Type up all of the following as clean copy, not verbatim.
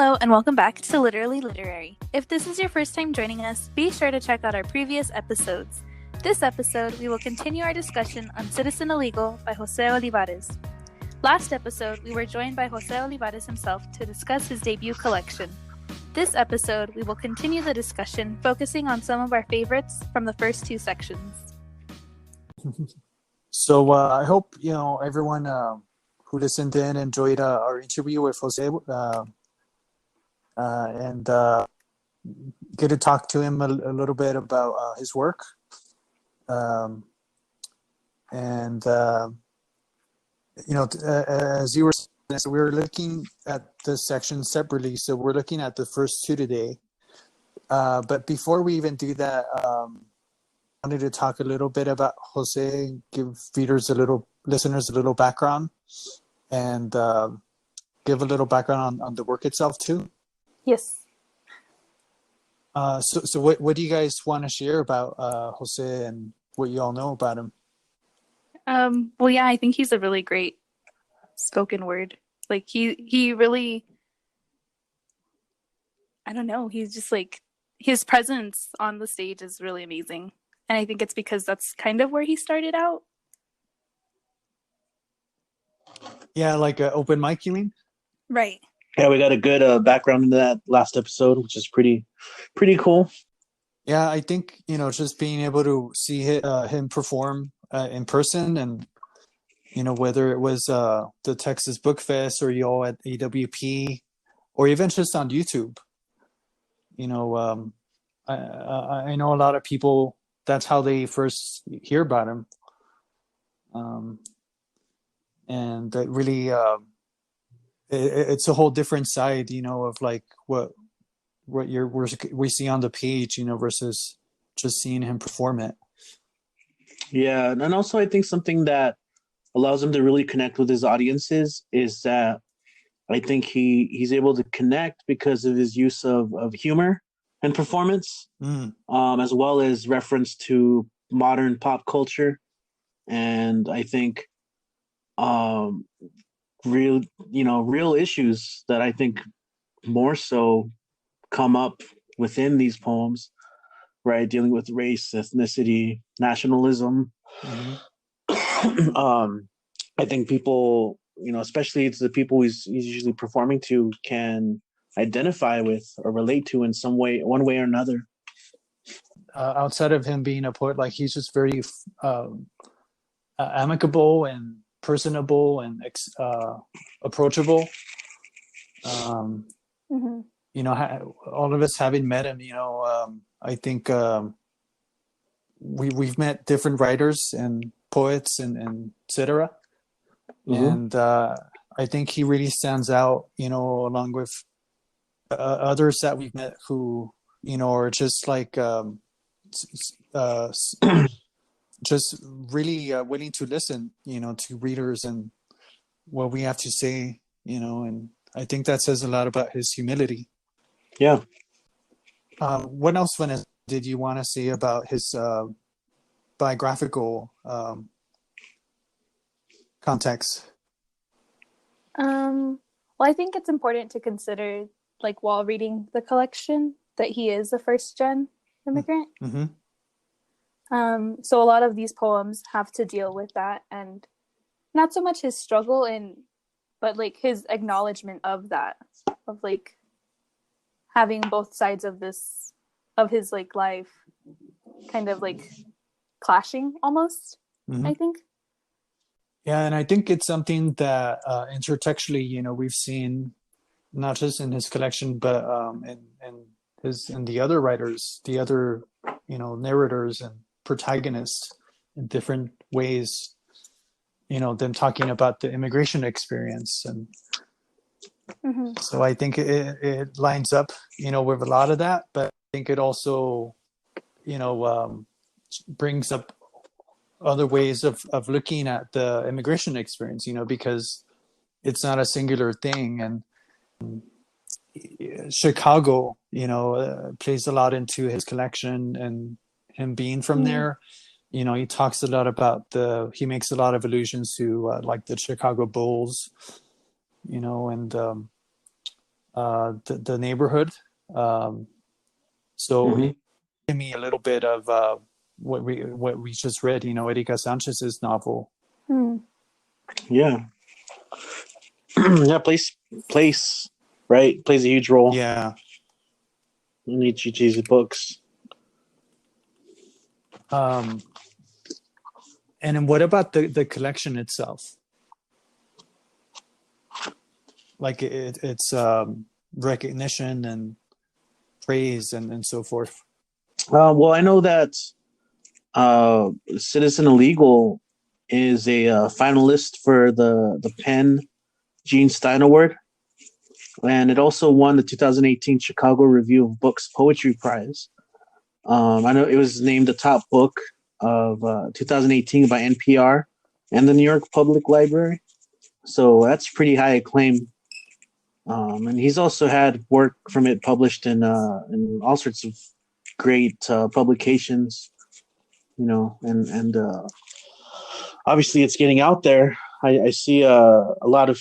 Hello and welcome back to Literally Literary. If this is your first time joining us, be sure to check out our previous episodes. This episode, we will continue our discussion on Citizen Illegal by José Olivarez. Last episode, we were joined by José Olivarez himself to discuss his debut collection. This episode, we will continue the discussion, focusing on some of our favorites from the first two sections. So I hope everyone who listened in enjoyed our interview with Jose, and get to talk to him a little bit about his work. As you were saying, so we were looking at the section separately. So we're looking at the first two today. But before we even do that, I wanted to talk a little bit about Jose, give listeners a little background, and give a little background on the work itself too. Yes. So what do you guys want to share about Jose and what you all know about him? Well, yeah, I think he's a really great spoken word. Like he really, I don't know, he's just like, his presence on the stage is really amazing. And I think it's because that's kind of where he started out. Yeah, like an open mic, you mean? Right. Yeah, we got a good background into that last episode, which is pretty cool. Yeah, I think, just being able to see him perform in person, and, whether it was the Texas Book Fest or y'all at AWP, or even just on YouTube, I know a lot of people, that's how they first hear about him. And that really, it's a whole different side, of like what we see on the page, versus just seeing him perform it. Yeah, and also I think something that allows him to really connect with his audiences is that I think he's able to connect because of his use of humor and performance, as well as reference to modern pop culture. And I think real issues that I think more so come up within these poems, right? Dealing with race, ethnicity, nationalism. Mm-hmm. I think people, especially it's the people he's usually performing to, can identify with or relate to in some way, one way or another. Outside of him being a poet, like, he's just very amicable and personable and approachable. Mm-hmm. All of us having met him, I think we've met different writers and poets and etc. Mm-hmm. And I think he really stands out, along with others that we've met who, are just like just really willing to listen, to readers and what we have to say, and I think that says a lot about his humility. Yeah. What else, Vanessa, did you want to say about his biographical context? Well, I think it's important to consider, like, while reading the collection, that he is a first-gen immigrant. Mm-hmm. So a lot of these poems have to deal with that, and not so much his struggle but like his acknowledgement of that, of like having both sides of his like life kind of like clashing almost. Mm-hmm. I think. Yeah, and I think it's something that intertextually, we've seen not just in his collection, but in the other writers, the other, narrators and protagonists in different ways, them talking about the immigration experience. And mm-hmm. So I think it lines up, with a lot of that, but I think it also, brings up other ways of looking at the immigration experience, because it's not a singular thing. And Chicago, plays a lot into his collection, and him being from there, he talks a lot about he makes a lot of allusions to like the Chicago Bulls, and the neighborhood. So Mhm. give me a little bit of what we just read. Erika Sanchez's novel. Yeah. Yeah, place, right? Plays a huge role Yeah. in each of these books. And then what about the collection itself? Like it's recognition and praise and so forth. Well, I know that Citizen Illegal is a finalist for the Penn Gene Stein Award, and it also won the 2018 Chicago Review of Books Poetry Prize. I know it was named the top book of 2018 by NPR and the New York Public Library. So that's pretty high acclaim. And he's also had work from it published in all sorts of great publications, and obviously it's getting out there. I see a lot of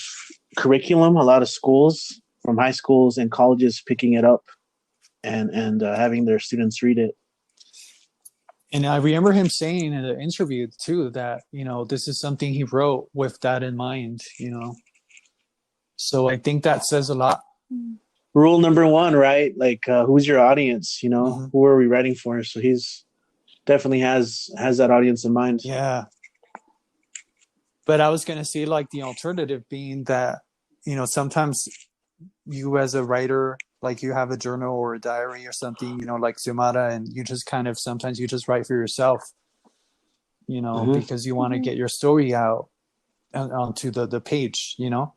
curriculum, a lot of schools from high schools and colleges picking it up and having their students read it. And I remember him saying in an interview too that this is something he wrote with that in mind. So I think that says a lot. Rule number one, right? Like, who's your audience? Mm-hmm. Who are we writing for? So he's definitely has that audience in mind. Yeah. But I was going to say, like, the alternative being that, sometimes you as a writer, like you have a journal or a diary or something, like Xiomara, and you just sometimes you just write for yourself, Mm-hmm. because you want to get your story out onto the page, Yeah.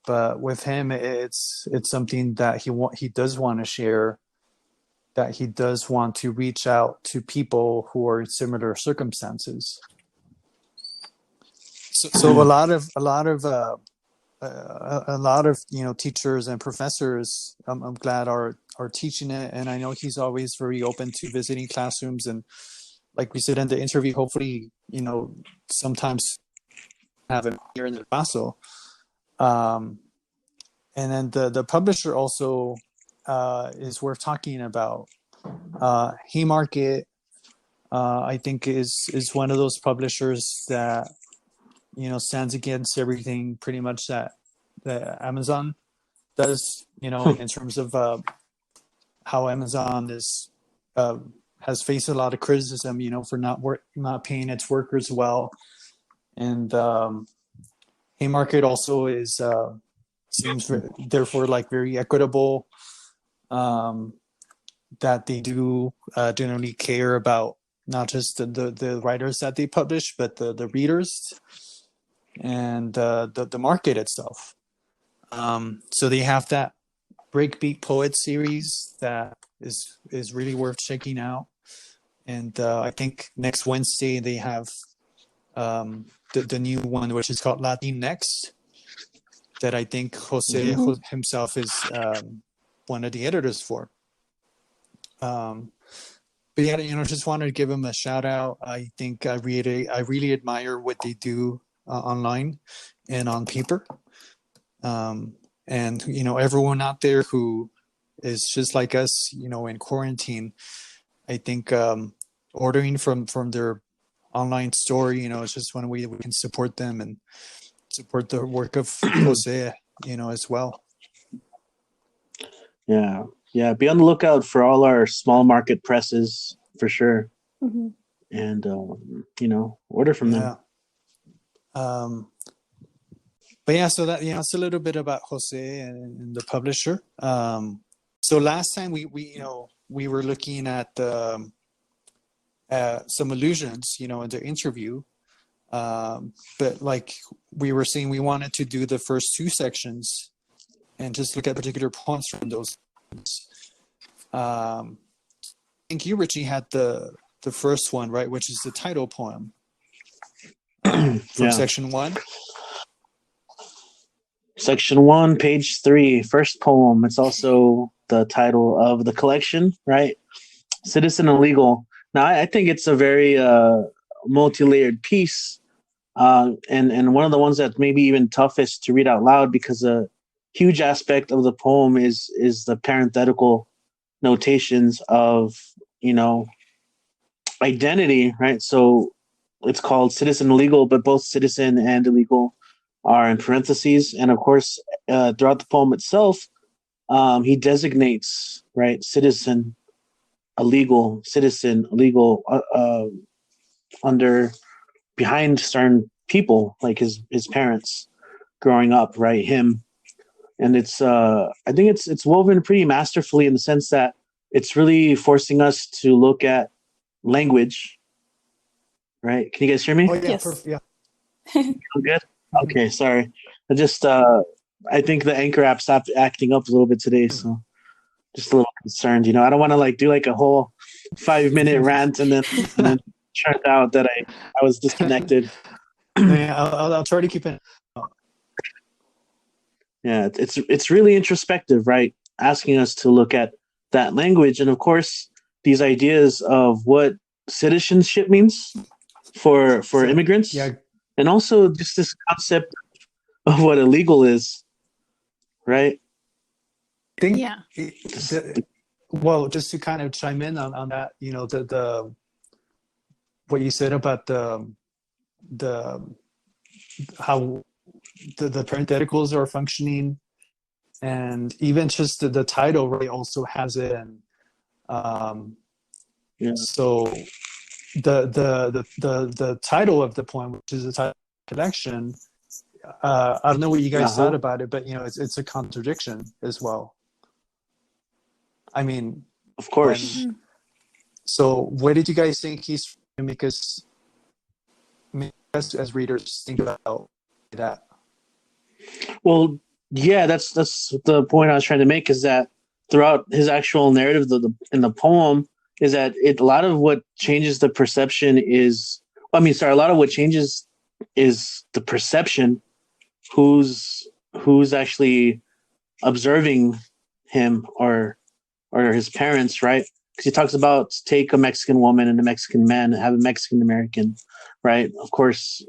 But with him, it's something that he does want to share, that he does want to reach out to people who are in similar circumstances. So a lot of teachers and professors, I'm glad are teaching it, and I know he's always very open to visiting classrooms, and like we said in the interview, hopefully sometimes have him here in El Paso. And then the publisher also is worth talking about. Haymarket, I think is one of those publishers that stands against everything pretty much that Amazon does. In terms of how Amazon has faced a lot of criticism, for not paying its workers well, and Haymarket also is seems therefore like very equitable. That they do generally care about not just the writers that they publish, but the readers and the market itself. So they have that Breakbeat Poet series that is really worth checking out. And I think next Wednesday they have the new one, which is called Latin Next, that I think Jose himself is one of the editors for. But yeah, just wanted to give him a shout out. I think I really admire what they do online and on paper. And everyone out there who is just like us, in quarantine, I think ordering from their online store, is just one way we can support them and support the work of Jose, as well. Yeah. Yeah. Be on the lookout for all our small market presses for sure. Mm-hmm. And, order from them. But yeah, so that, it's a little bit about Jose and the publisher. So last time we were looking at some allusions, in the interview. But like we were saying, we wanted to do the first two sections and just look at particular poems from those. I think you, Richie, had the first one, right, which is the title poem from section 1. Section 1, page 3, first poem. It's also the title of the collection, right? Citizen Illegal. Now, I think it's a very multi-layered piece, and one of the ones that maybe even toughest to read out loud because huge aspect of the poem is the parenthetical notations of, identity, right? So it's called citizen illegal, but both citizen and illegal are in parentheses. And of course, throughout the poem itself, he designates, right, citizen, illegal, citizen, illegal, under behind certain people, like his parents growing up, right? Him. And it's I think it's woven pretty masterfully in the sense that it's really forcing us to look at language, right? Can you guys hear me? Oh yeah, Yes. perfect. Yeah. I'm good. Okay, sorry. I just I think the Anchor app stopped acting up a little bit today, so just a little concerned. I don't want to do like a whole 5-minute rant and then turned out that I was disconnected. Yeah, I'll try to keep it. Yeah, it's really introspective, right? Asking us to look at that language, and of course, these ideas of what citizenship means for immigrants, Yeah, and also just this concept of what illegal is, right? I think. Yeah. Well, just to kind of chime in on that, the what you said about the how the parentheticals are functioning, and even just the title really also has it. And Yeah. so the title of the poem, which is a title collection, I don't know what you guys thought about it, but it's a contradiction as well. I mean, of course. So where did you guys think he's from? Because as readers think about that. Well, yeah, that's the point I was trying to make, is that throughout his actual narrative in the poem is that a lot of what changes the perception is, a lot of what changes is the perception, who's actually observing him or his parents, right? Because he talks about take a Mexican woman and a Mexican man and have a Mexican American, right? Of course,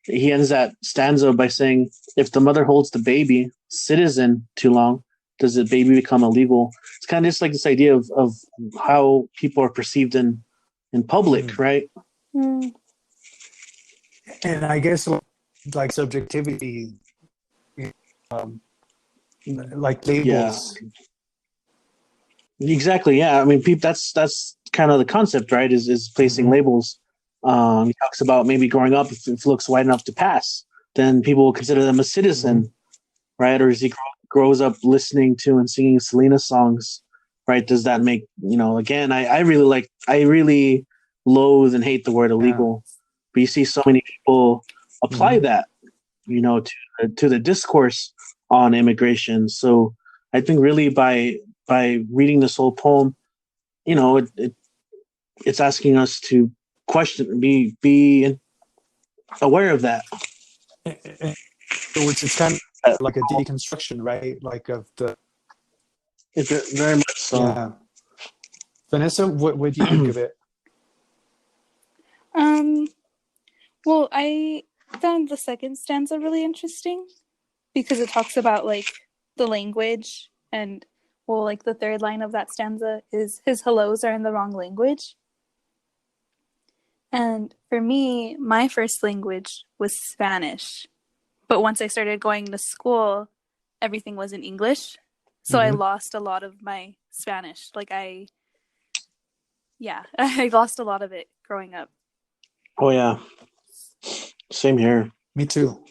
he ends that stanza by saying, if the mother holds the baby, citizen, too long, does the baby become illegal? It's kind of just like this idea of how people are perceived in public, right? Mm. And I guess like subjectivity, like labels. Yeah. Exactly. Yeah. I mean, that's kind of the concept, right? Is placing labels. He talks about maybe growing up, if it looks white enough to pass, then people will consider them a citizen, right? Or as he grows up listening to and singing Selena songs, right? Does that make, again, I really loathe and hate the word illegal, but you see so many people apply that, to the discourse on immigration. So I think really by reading this whole poem, it's asking us to question, be aware of that. Which is kind of like a deconstruction, right? Like of the. It's very much so. Yeah. Vanessa, what do you think of it? Well, I found the second stanza really interesting because it talks about the language, and the third line of that stanza is his hellos are in the wrong language. And for me, my first language was Spanish. But once I started going to school, everything was in English. So I lost a lot of my Spanish. I lost a lot of it growing up. Oh, yeah. Same here. Me too.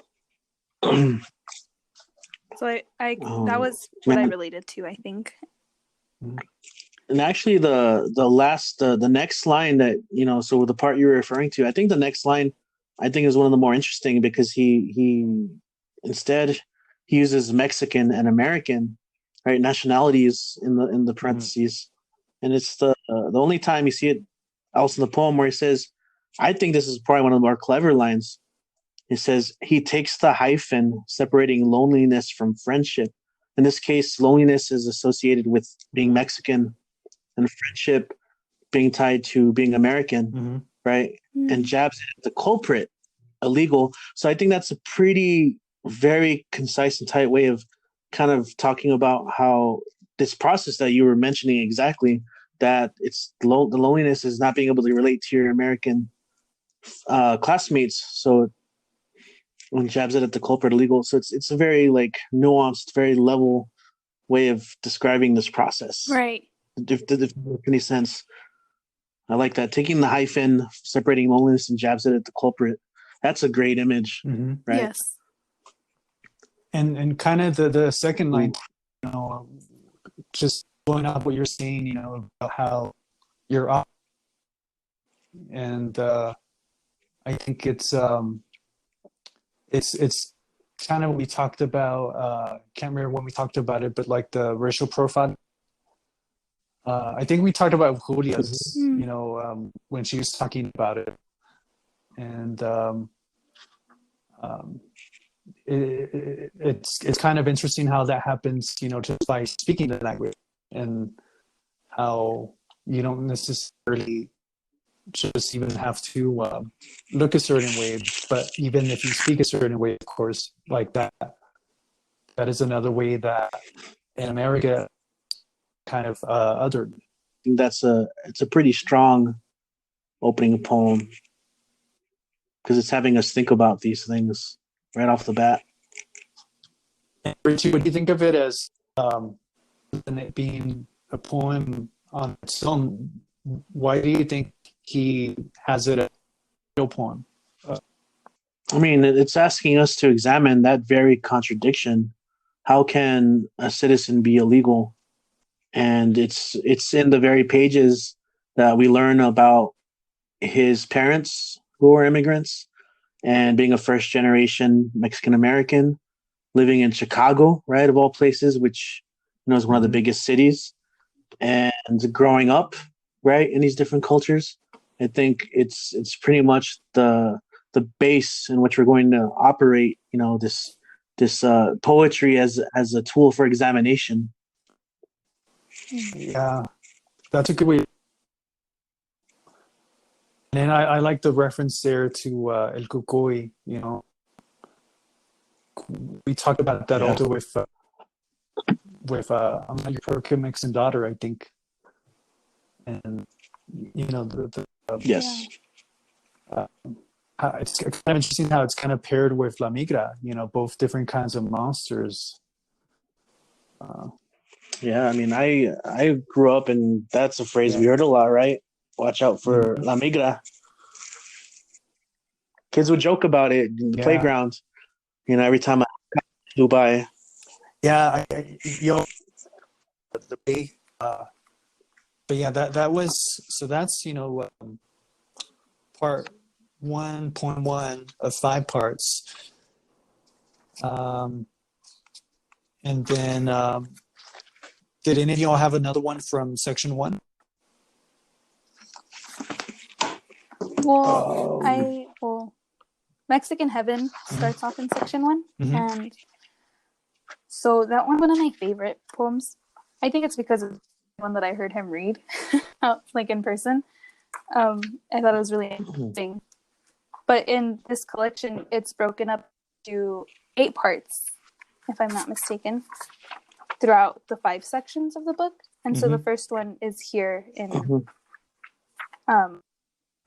So I that was what I related to, I think. And actually the next line that, so the part you were referring to, I think the next line is one of the more interesting, because he instead he uses Mexican and American, right, nationalities in the parentheses. And it's the only time you see it else in the poem where he says, I think this is probably one of the more clever lines. He says, he takes the hyphen separating loneliness from friendship. In this case, loneliness is associated with being Mexican and friendship being tied to being American, right? And jabs it at the culprit, illegal. So I think that's a pretty very concise and tight way of kind of talking about how this process that you were mentioning exactly, that it's the loneliness is not being able to relate to your American classmates. So when jabs it at the culprit illegal, so it's a very like nuanced, very level way of describing this process. Right. If it makes any sense. I like that. Taking the hyphen, separating loneliness and jabs it at the culprit. That's a great image, right? Yes. And kind of the second line, you know, just blowing up what you're saying, you know, about how you're up. And I think it's kind of what we talked about. Can't remember when we talked about it, but like the racial profile. I think we talked about Julia's, you know, when she was talking about it, and it's kind of interesting how that happens, you know, just by speaking the language, and how you don't necessarily just even have to look a certain way, but even if you speak a certain way, of course, like that is another way that in America kind of othered. I think it's a pretty strong opening poem because it's having us think about these things right off the bat. And Richie, what do you think of it as it being a poem on its own? Why do you think he has it as a real poem? I mean, it's asking us to examine that very contradiction. How can a citizen be illegal? And it's in the very pages that we learn about his parents who were immigrants and being a first generation Mexican American living in Chicago, right, of all places, which you know is one of the biggest cities, and growing up right in these different cultures. I think it's pretty much the base in which we're going to operate, you know, this poetry as a tool for examination. Yeah, that's a good way. And I like the reference there to El Cucuy, you know. We talked about that also with your Mexican daughter, I think. And, you know, Yes. It's kind of interesting how it's kind of paired with La Migra, you know, both different kinds of monsters. Yeah, I mean, I grew up and that's a phrase we heard a lot, right? Watch out for La Migra. Kids would joke about it in the playground, you know, every time I flew by. Yeah, the way, but yeah, that was, so that's, you know, part 1.1 of 5 parts. And then, did any of y'all have another one from section 1? Well, Mexican Heaven starts off in section 1, and so that one of my favorite poems. I think it's because it's the one that I heard him read, like in person. I thought it was really interesting. But in this collection, it's broken up to 8 parts, if I'm not mistaken, throughout the 5 sections of the book. And so the first one is here in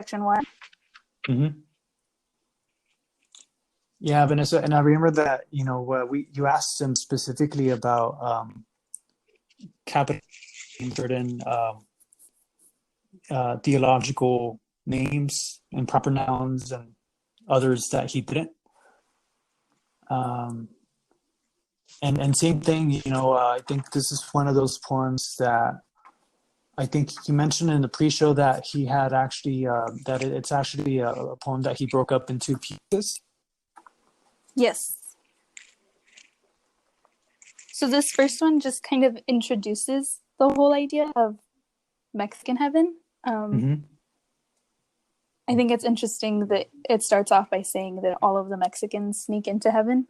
section 1. Yeah, Vanessa, and I remember that, you know, you asked him specifically about capital certain theological names and proper nouns and others that he didn't. And same thing, you know, I think this is one of those poems that I think he mentioned in the pre-show that he had actually, that it's actually a poem that he broke up in 2 pieces. Yes. So this first one just kind of introduces the whole idea of Mexican Heaven. I think it's interesting that it starts off by saying that all of the Mexicans sneak into heaven.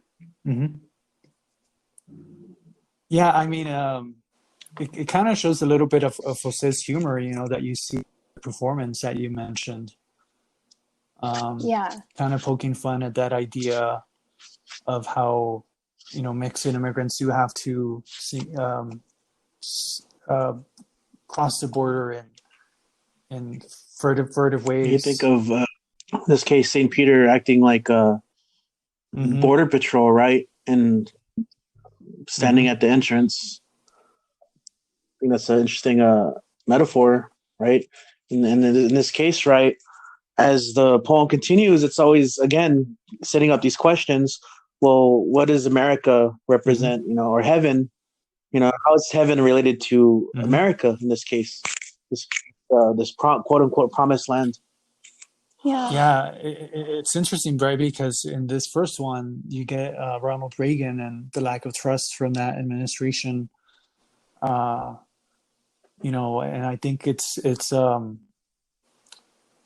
Yeah, I mean, it kind of shows a little bit of Jose's humor, you know, that you see in the performance that you mentioned. Kind of poking fun at that idea. how Mexican immigrants do have to cross the border in furtive You think ways. of this case, St. Peter acting like a Mm-hmm. border patrol, right? And standing Mm-hmm. at the entrance. I think that's an interesting metaphor, right? And in this case, right, as the poem continues, it's always, again, setting up these questions. Well, what does America Mm-hmm. represent, or heaven? How is heaven related to Mm-hmm. America in this case? This quote unquote promised land. Yeah, it's interesting, right? Because in this first one, you get Ronald Reagan and the lack of trust from that administration. And I think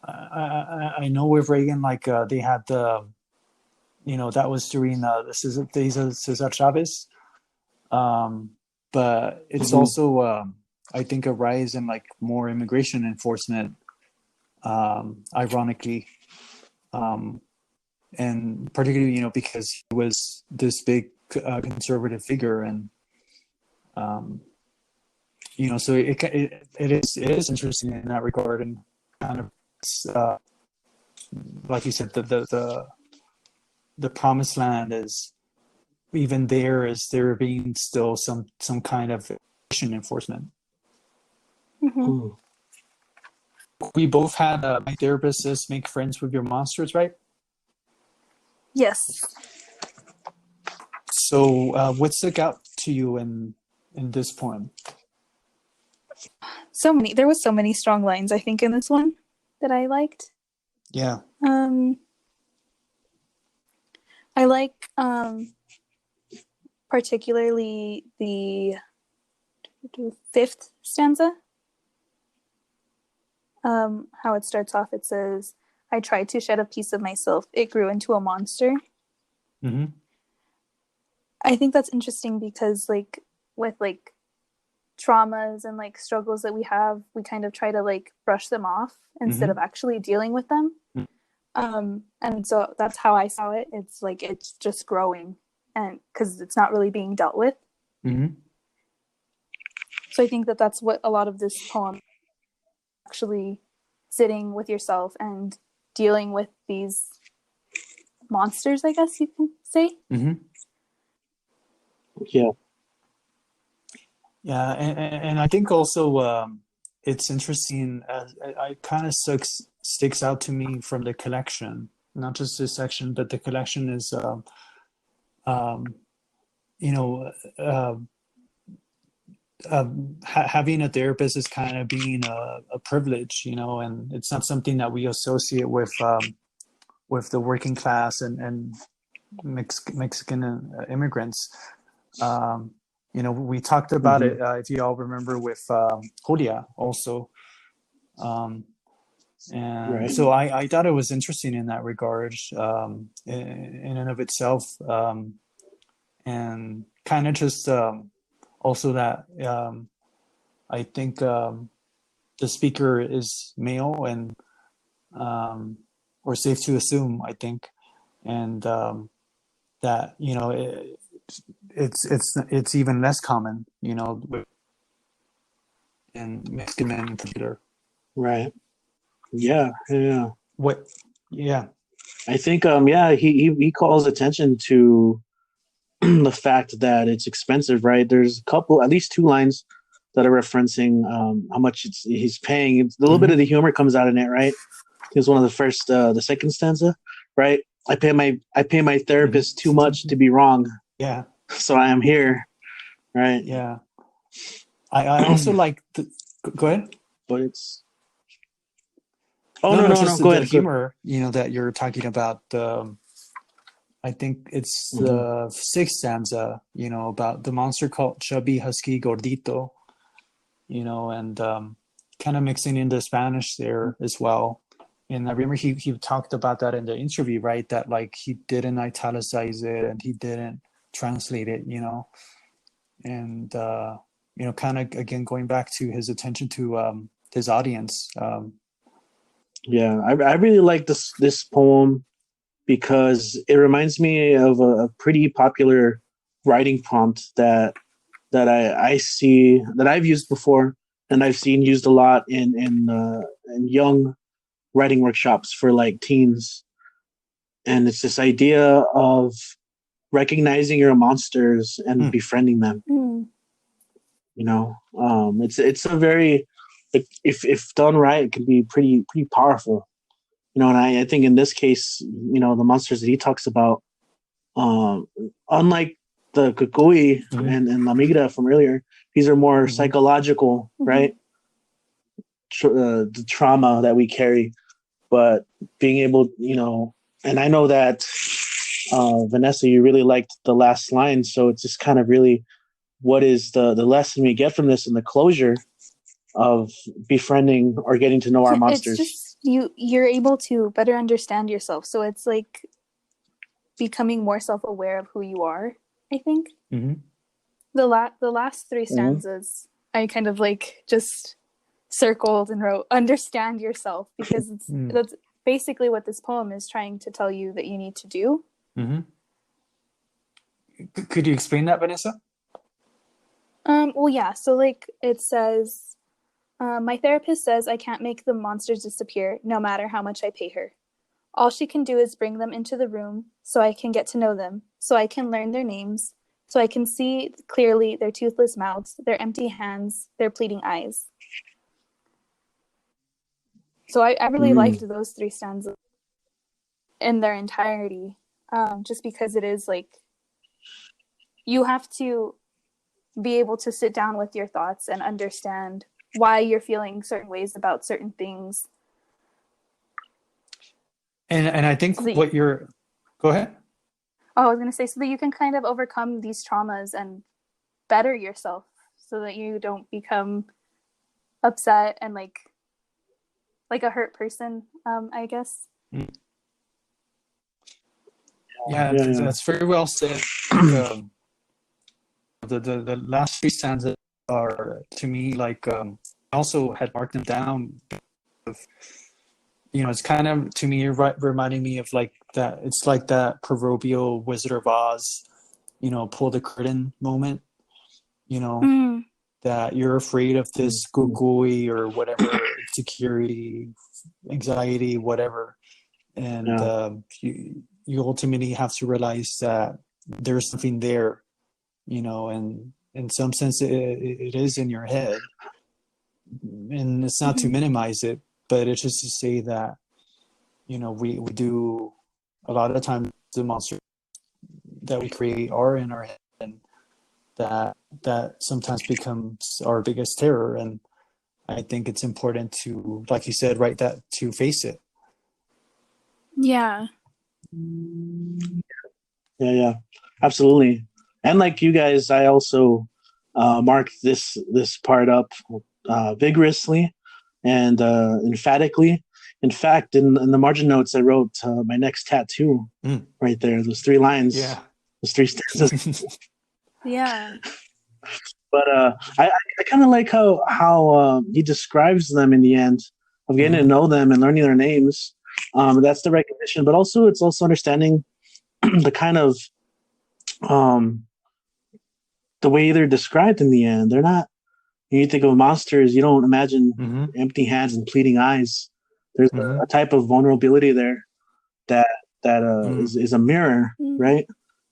I know with Reagan, like they had that was during the days of Cesar Chavez. But it's Mm-hmm. also I think a rise in like more immigration enforcement, ironically. And particularly, because he was this big conservative figure, and so it is interesting in that regard, and kind of like you said, the promised land is even there, is there being still some kind of enforcement. Mm-hmm. We both had my therapist says make friends with your monsters, right? Yes. So what stuck out to you in this poem? There was so many strong lines, I think, in this one that I liked. Yeah. I like particularly the fifth stanza. How it starts off, it says, "I tried to shed a piece of myself. It grew into a monster." Mm-hmm. I think that's interesting because, like, with like traumas and like struggles that we have, we kind of try to like brush them off instead Mm-hmm. of actually dealing with them. And so that's how I saw it. It's like it's just growing, and because it's not really being dealt with. Mm-hmm. So I think that that's what a lot of this poem actually sitting with yourself and dealing with these monsters, I guess you can say. Mm-hmm. Yeah. Yeah, and I think also it's interesting. I kind of sticks out to me from the collection, not just this section, but the collection is, you know, having a therapist is kind of being a privilege, and it's not something that we associate with the working class and Mexican immigrants. We talked about Mm-hmm. it, if you all remember, with Julia also. And Right. so I thought it was interesting in that regard, in and of itself. And kind of just also that I think the speaker is male, and or safe to assume, I think. And that, it's even less common, in Mexican men in particular. Right. Yeah. Yeah. What? Yeah. I think he calls attention to the fact that it's expensive, right? There's at least two lines that are referencing how much he's paying. A little bit of the humor comes out in it, right? It was one of the first, the second stanza, right? I pay my therapist too much to be wrong. Yeah. So I am here, right? Yeah. I also like go ahead. But it's no, just go the ahead. humor, that you're talking about. I think it's the sixth stanza, about the monster called Chubby Husky Gordito, and kind of mixing in the Spanish there as well. And I remember he talked about that in the interview, right? That like he didn't italicize it and he didn't translate it, and kind of again going back to his attention to his audience. Yeah, I really like this poem because it reminds me of a pretty popular writing prompt that I see that I've used before, and I've seen used a lot in young writing workshops for like teens. And it's this idea of recognizing your monsters and befriending them. You know, it's a very, if done right, it can be pretty powerful. You know, and I think in this case, you know, the monsters that he talks about, unlike the Kukui and La Migra from earlier, these are more psychological, right? The trauma that we carry, but being able, you know, and I know that Vanessa, you really liked the last line, so it's just kind of really, what is the lesson we get from this and the closure of befriending or getting to know our monsters? It's just you're able to better understand yourself, so it's like becoming more self-aware of who you are, I think. The last three stanzas I kind of like just circled and wrote understand yourself, because that's basically what this poem is trying to tell you that you need to do. Could you explain that, Vanessa? Well, yeah, so like it says, my therapist says I can't make the monsters disappear no matter how much I pay her. All she can do is bring them into the room so I can get to know them, so I can learn their names, so I can see clearly their toothless mouths, their empty hands, their pleading eyes. So I really liked those three stanzas in their entirety, just because it is like, you have to be able to sit down with your thoughts and understand why you're feeling certain ways about certain things. And I think So what you're... Go ahead. Oh, I was going to say, so that you can kind of overcome these traumas and better yourself so that you don't become upset and like a hurt person, I guess. Yeah, that's very well said. The last three stanzas are, to me, like, I also had marked them down. You know, it's kind of, to me, reminding me of like that. It's like that proverbial Wizard of Oz, you know, pull the curtain moment. You know, that you're afraid of this gugui or whatever, security, anxiety, whatever, and you ultimately have to realize that there's something there, you know, and in some sense it is in your head, and it's not to minimize it, but it's just to say that, you know, we do a lot of times, the monsters that we create are in our head, and that sometimes becomes our biggest terror. And I think it's important to, like you said, right, that to face it. Yeah, Absolutely. And like you guys, I also marked this part up vigorously and emphatically. In fact, in the margin notes, I wrote my next tattoo right there. Those three lines, those three stanzas. yeah. But I kind of like how he describes them in the end, of getting to know them and learning their names. That's the recognition, but also it's also understanding the kind of the way they're described in the end. They're not. When you think of monsters, you don't imagine empty hands and pleading eyes. There's a type of vulnerability there that is a mirror, right?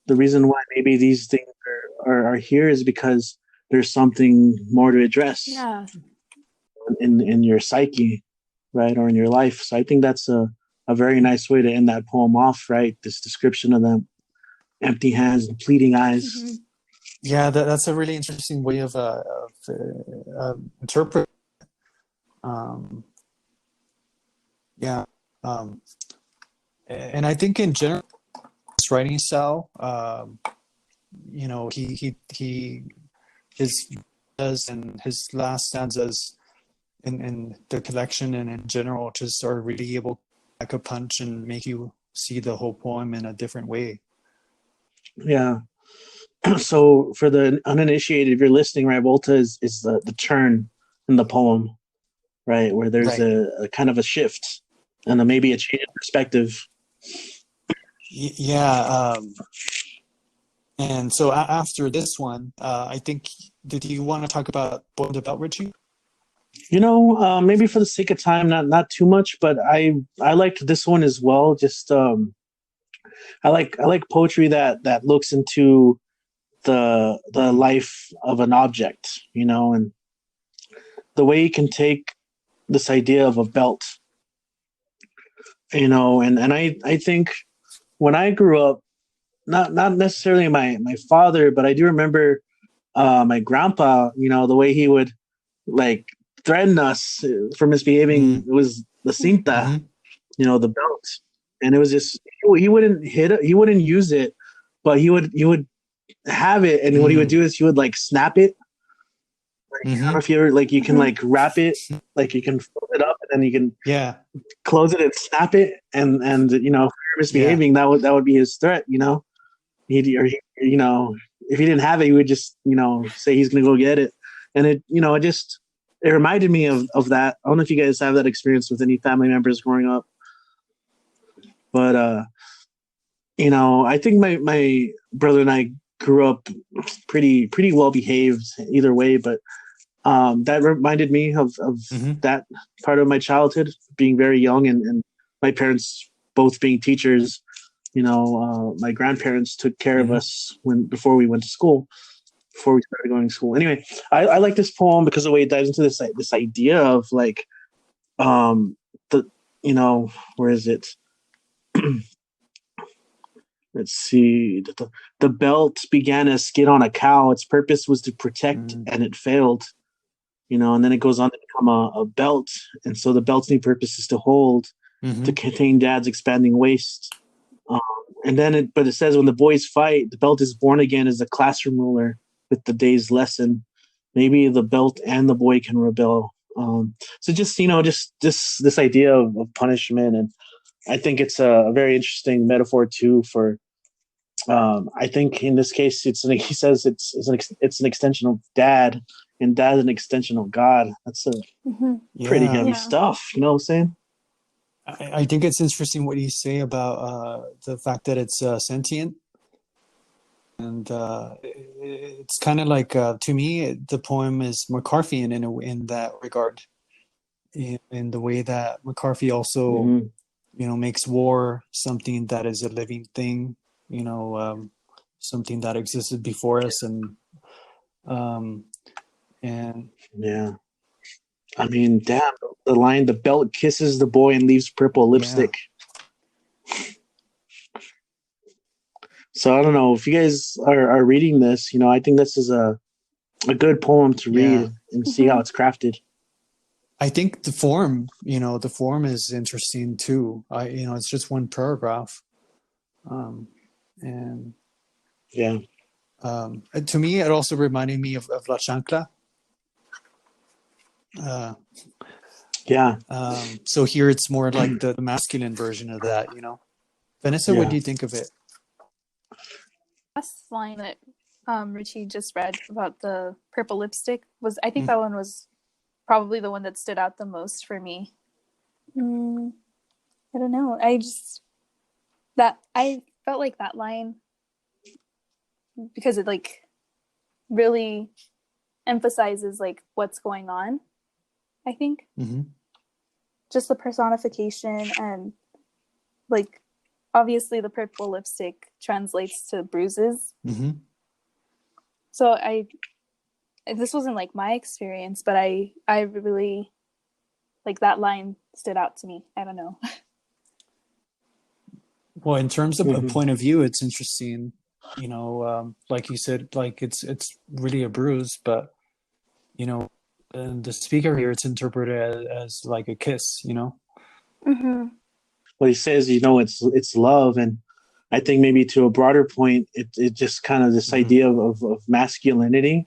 The reason why maybe these things are here is because there's something more to address in your psyche, right, or in your life. So I think that's a very nice way to end that poem off, right? This description of them, empty hands and pleading eyes. Yeah, that's a really interesting way of interpreting. And I think in general, his writing style, you know, his last stanzas in the collection and in general just are really able to pack a punch and make you see the whole poem in a different way. Yeah. So for the uninitiated, if you're listening, right, Volta is the turn in the poem, right, where there's a kind of a shift and maybe a change in perspective. Yeah. And so after this one, I think, did you want to talk about Boy in the Belt, Richie? Maybe for the sake of time, not too much, but I liked this one as well. Just I like poetry that looks into the life of an object, and the way you can take this idea of a belt, and I think when I grew up, not necessarily my father, but I do remember my grandpa, the way he would like threaten us for misbehaving. It was the cinta, Mm-hmm. the belt, and it was just he wouldn't hit it, he wouldn't use it, but he would have it, and what he would do is he would like snap it. Like, I don't know Mm-hmm. if you ever like you can Mhm. like wrap it, like you can fold it up, and then you can Yeah. close it and snap it, and if you're Yeah. misbehaving, that would be his threat. If he didn't have it, he would just say he's gonna go get it, and it reminded me of that. I don't know if you guys have that experience with any family members growing up, but I think my brother and I grew up pretty well behaved either way, but that reminded me of Mm-hmm. that part of my childhood, being very young, and my parents both being teachers. My grandparents took care of Mm-hmm. us before we went to school, before we started going to school. Anyway, I like this poem because of the way it dives into this idea of like the where is it? Let's see. The belt began as skin on a cow. Its purpose was to protect, and it failed. And then it goes on to become a belt. And so the belt's new purpose is to hold, to Mm-hmm. contain dad's expanding waist. Um, but it says when the boys fight, the belt is born again as a classroom ruler with the day's lesson. Maybe the belt and the boy can rebel. So just this idea of punishment, and I think it's a very interesting metaphor too for. I think in this case, he says it's an extension of dad, and dad's an extension of God. That's a Mhm. pretty Yeah. heavy Yeah. stuff. You know what I'm saying? I think it's interesting what you say about the fact that it's sentient. And it's kind of like, to me, the poem is McCarthyian in that regard, in the way that McCarthy also, Mm-hmm. makes war something that is a living thing, something that existed before us, um, and Yeah. I mean, damn, the line, the belt kisses the boy and leaves purple yeah, lipstick. So I don't know if you guys are reading this, I think this is a good poem to yeah. read and see how Mhm. it's crafted. I think the form is interesting too. It's just one paragraph, um, and Yeah. to me, it also reminded me of La Chancla. Uh, Yeah. so here it's more like the masculine version of that. Vanessa, what Yeah. do you think of it? Last line that Richie just read about the purple lipstick was, I think Mm, that one was probably the one that stood out the most for me. Mm, I don't know. I felt like that line because it like really emphasizes like what's going on. I think mm-hmm, just the personification and like obviously the purple lipstick translates to bruises. mm-hmm. So this wasn't like my experience, but I really like that line stood out to me. I don't know. Well, in terms of a Mm-hmm. point of view, it's interesting. Like you said, like it's really a bruise, but and the speaker here, it's interpreted as like a kiss. Mm-hmm. What he says, it's love, and I think maybe to a broader point, it just kind of this Mm-hmm. idea of masculinity,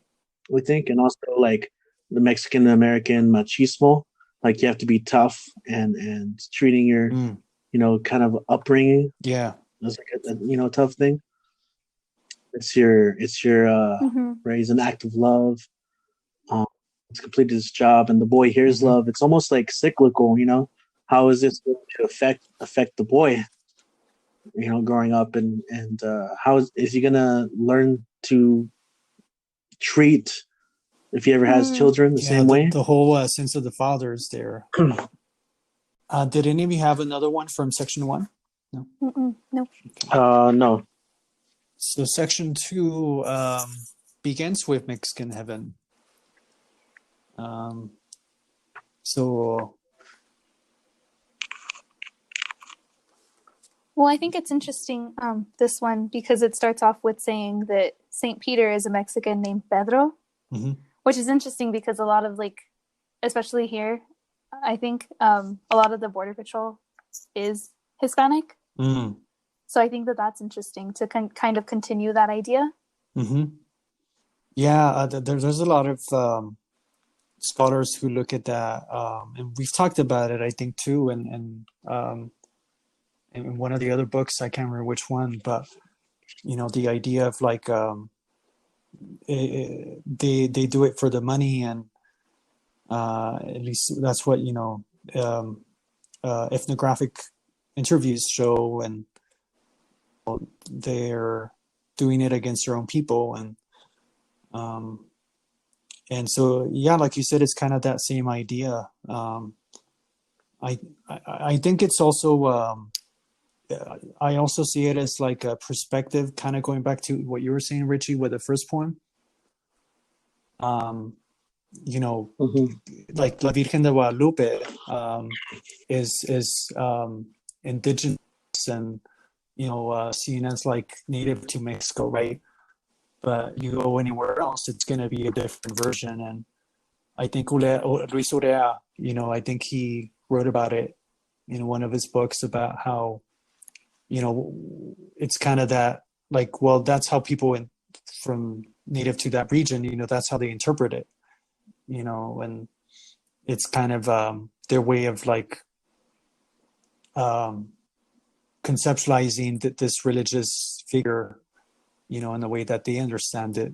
we think, and also like the Mexican American machismo, like you have to be tough, and treating your Mm, kind of upbringing yeah. as like a tough thing. It's your Mm-hmm. raise an act of love. Um, it's completed its job, and the boy hears Mm-hmm. love. It's almost like cyclical. How is this going to affect the boy? growing up, and how is he gonna learn to treat, if he ever has children, the same way? The whole sense of the father is there. Did any of you have another one from section 1? No. No. So section 2 begins with Mexican heaven. Well, I think it's interesting, this one, because it starts off with saying that St. Peter is a Mexican named Pedro, which is interesting because a lot of, especially here, I think a lot of the Border Patrol is Hispanic. So I think that's interesting to kind of continue that idea. Yeah, there's a lot of scholars who look at that, and we've talked about it, I think, too, and in one of the other books, I can't remember which one, but the idea of they do it for the money, and at least that's what ethnographic interviews show, and they're doing it against their own people, and so, yeah, like you said, it's kind of that same idea. I think it's also I also see it as like a perspective, kind of going back to what you were saying, Richie, with the first poem. Like La Virgen de Guadalupe is indigenous and seen as like native to Mexico, right? But you go anywhere else, it's going to be a different version. And I think Luis Urrea, I think he wrote about it in one of his books about how, it's kind of that, like, well, that's how people from native to that region, that's how they interpret it, and it's kind of their way of conceptualizing this religious figure, in the way that they understand it.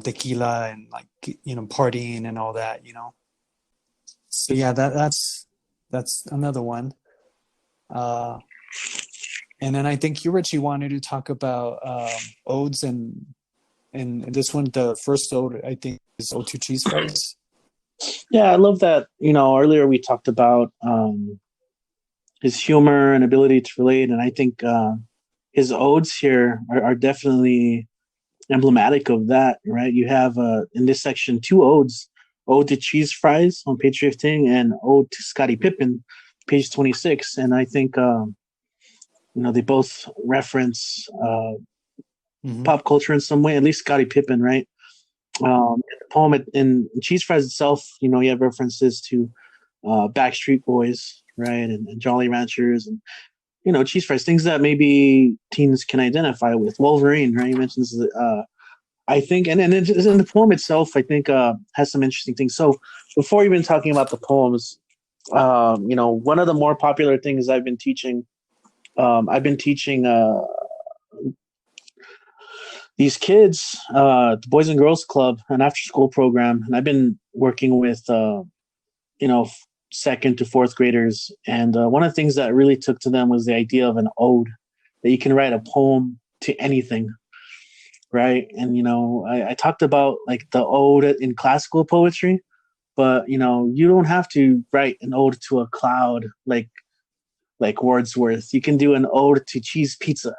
Tequila and partying and all that, So yeah, that's another one. And then I think you, Richie, wanted to talk about odes, and this one, the first ode, I think, is Ode to Cheese Fries. Yeah, I love that. Earlier we talked about his humor and ability to relate, and I think his odes here are definitely emblematic of that, right? You have in this section 2 odes: Ode to Cheese Fries on page 15 and Ode to Scottie Pippen, page 26. And I think they both reference pop culture in some way, at least Scottie Pippen, right? In the poem, in Cheese Fries itself, you have references to Backstreet Boys, right, and Jolly Ranchers, and cheese fries, things that maybe teens can identify with. Wolverine, right? He mentions I think, and in the poem itself, I think has some interesting things. So before even talking about the poems, one of the more popular things I've been teaching these kids, the Boys and Girls Club, an after-school program, and I've been working with, second to fourth graders. And one of the things that really took to them was the idea of an ode, that you can write a poem to anything, right? And, I talked about like the ode in classical poetry, but, you don't have to write an ode to a cloud like Wordsworth. You can do an ode to cheese pizza,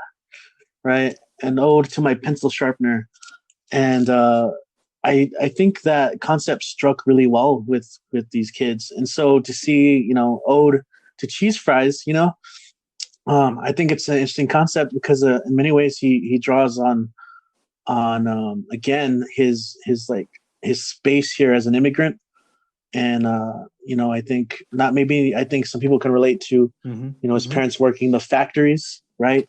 right? An ode to my pencil sharpener. And I think that concept struck really well with these kids. And so to see, ode to cheese fries, I think it's an interesting concept because in many ways he draws on again his space here as an immigrant. And I think I think some people can relate to his parents working the factories, right?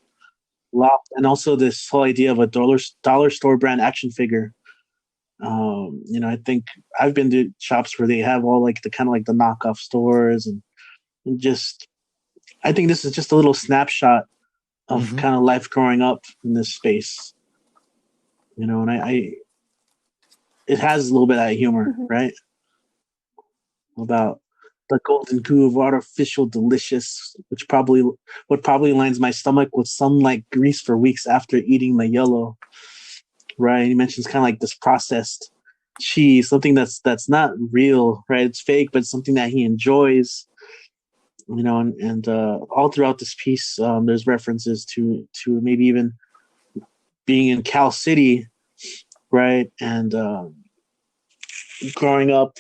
And also this whole idea of a dollar store brand action figure. I think I've been to shops where they have all like the kind of like the knockoff stores, and just I think this is just a little snapshot of kind of life growing up in this space, and it has a little bit of that humor, right? About the golden goo of artificial delicious, which probably what probably lines my stomach with some like grease for weeks after eating the yellow. Right? He mentions kind of like this processed cheese, something that's not real, right? It's fake, but something that he enjoys. And all throughout this piece, there's references to maybe even being in Cal City, right? And growing up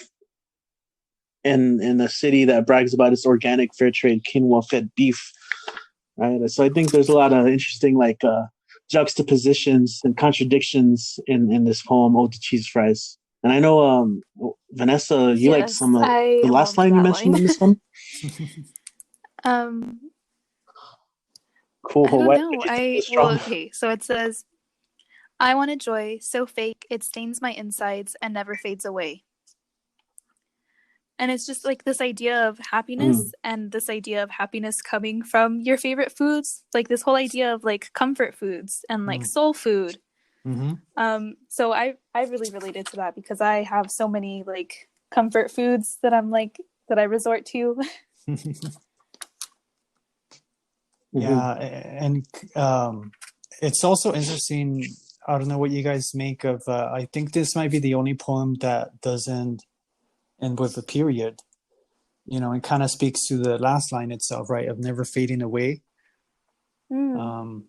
in a city that brags about its organic, fair trade, quinoa-fed beef, right? So I think there's a lot of interesting juxtapositions and contradictions in this poem, "Ode to Cheese Fries." And I know, Vanessa, you liked Yes, some of I the last loved line you that mentioned line. in this one. um, Cool. I don't Why know. did you think it was strong? Okay, so it says, I want a joy so fake it stains my insides and never fades away. And it's just like this idea of happiness and this idea of happiness coming from your favorite foods, like this whole idea of like comfort foods and like soul food. So I really related to that because I have so many like comfort foods that I resort to. Yeah, and it's also interesting. I don't know what you guys make of. I think this might be the only poem that doesn't end with a period. It kind of speaks to the last line itself, right? Of never fading away. And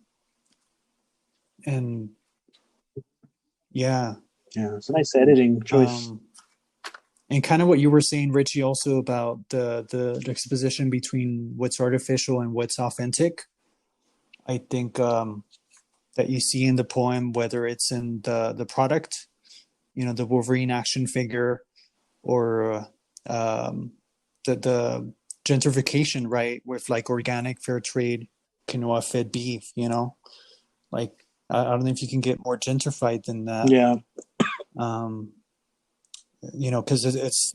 yeah, it's a nice editing choice. And kind of what you were saying, Richie, also about the juxtaposition between what's artificial and what's authentic. I think that you see in the poem, whether it's in the product, the Wolverine action figure, or the gentrification, right, with like organic, fair trade, quinoa fed beef. Like I don't know if you can get more gentrified than that. Yeah. Because it's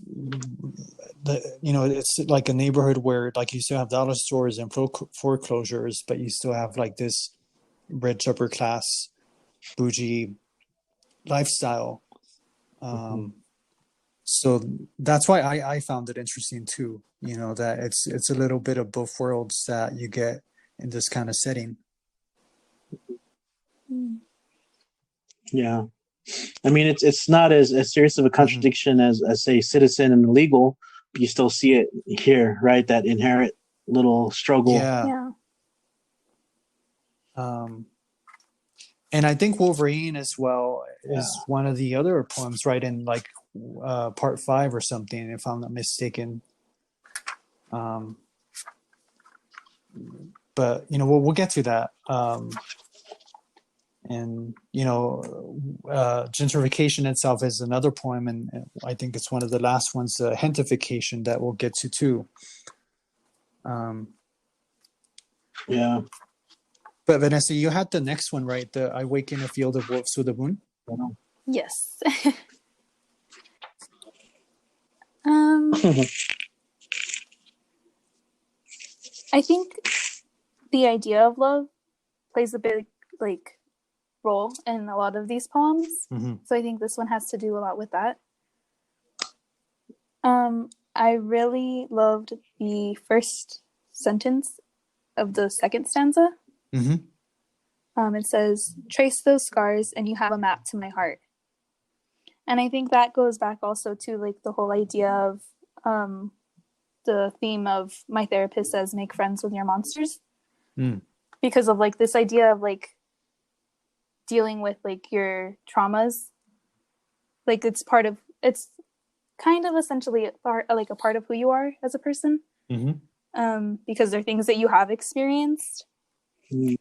it's like a neighborhood where like you still have dollar stores and foreclosures, but you still have like this rich upper class bougie lifestyle. So that's why I found it interesting too, that it's a little bit of both worlds that you get in this kind of setting. Yeah. I mean, it's not as serious of a contradiction as say citizen and illegal, but you still see it here, right? That inherent little struggle. Yeah. And I think Wolverine as well is one of the other poems, right? In like part 5 or something, if I'm not mistaken. But we'll get to that. And gentrification itself is another poem, and I think it's one of the last ones, Hentification, that we'll get to too. Yeah. But Vanessa, you had the next one, right? The I Wake in a Field of Wolves with the Moon. Yes. I think the idea of love plays a big role in a lot of these poems. So I think this one has to do a lot with that. I really loved the first sentence of the second stanza. It says, "Trace those scars and you have a map to my heart." And I think that goes back also to like the whole idea of the theme of my therapist says, make friends with your monsters. Because of like this idea of like dealing with like your traumas. Like it's kind of essentially a part of who you are as a person. Because they're things that you have experienced. And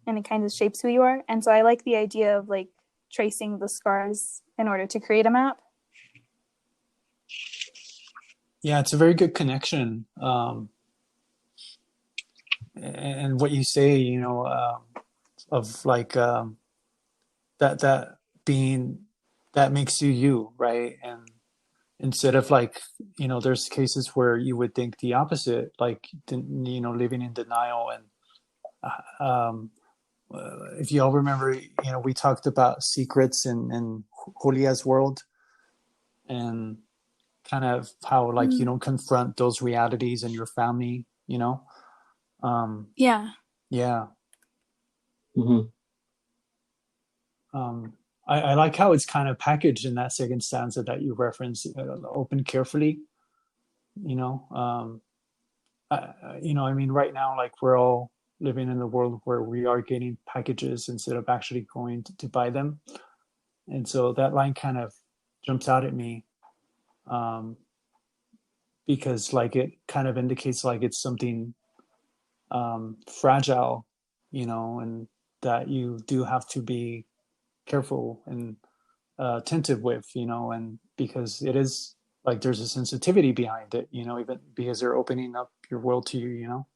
it kind of shapes who you are. And so I like the idea of like tracing the scars in order to create a map. Yeah, it's a very good connection. And what you say, of like that being that makes you, right? And instead of like, there's cases where you would think the opposite, like, living in denial. And if you all remember, we talked about secrets in Julia's world, and kind of how like you Mm. don't confront those realities in your family, Yeah. yeah. Mm-hmm. I like how it's kind of packaged in that second stanza that you reference, open carefully, you know. I mean, right now, like we're all living in a world where we are getting packages instead of actually going to buy them. And so that line kind of jumps out at me, um, because like it kind of indicates like it's something fragile, and that you do have to be careful and attentive with, and because it is like there's a sensitivity behind it, even because they're opening up your world to you,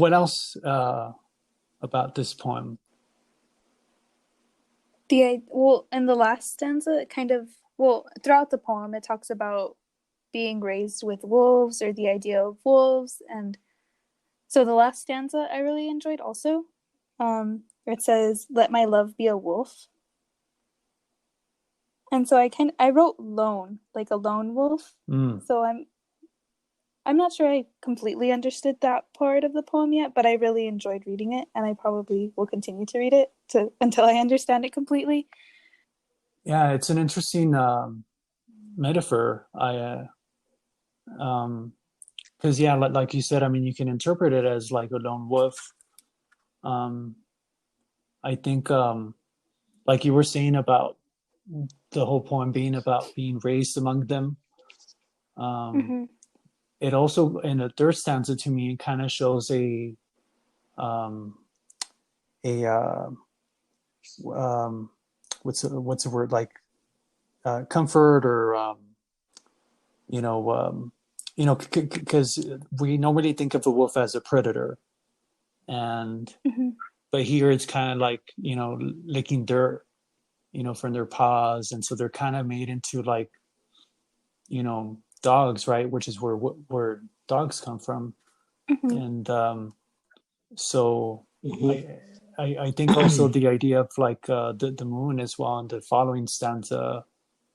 what else about this poem? Well, in the last stanza, it kind of, well, throughout the poem, it talks about being raised with wolves, or the idea of wolves. And so the last stanza I really enjoyed also. Where it says, "Let my love be a wolf." And so I wrote lone, like a lone wolf. Mm. So I'm not sure I completely understood that part of the poem yet, but I really enjoyed reading it, and I probably will continue to read it until I understand it completely. Yeah, it's an interesting metaphor. Because yeah, like you said, I mean, you can interpret it as like a lone wolf. Um, I think, like you were saying about the whole poem being about being raised among them. Um, Mm-hmm. it also, in the third stanza, to me, kind of shows um, a um, what's the word, like comfort, or you know because we normally think of the wolf as a predator, and Mm-hmm. but here it's kind of like licking dirt from their paws, and so they're kind of made into like dogs, right, which is where dogs come from. Mm-hmm. And so Mm-hmm. I, I think also the idea of like the moon as well in the following stanza,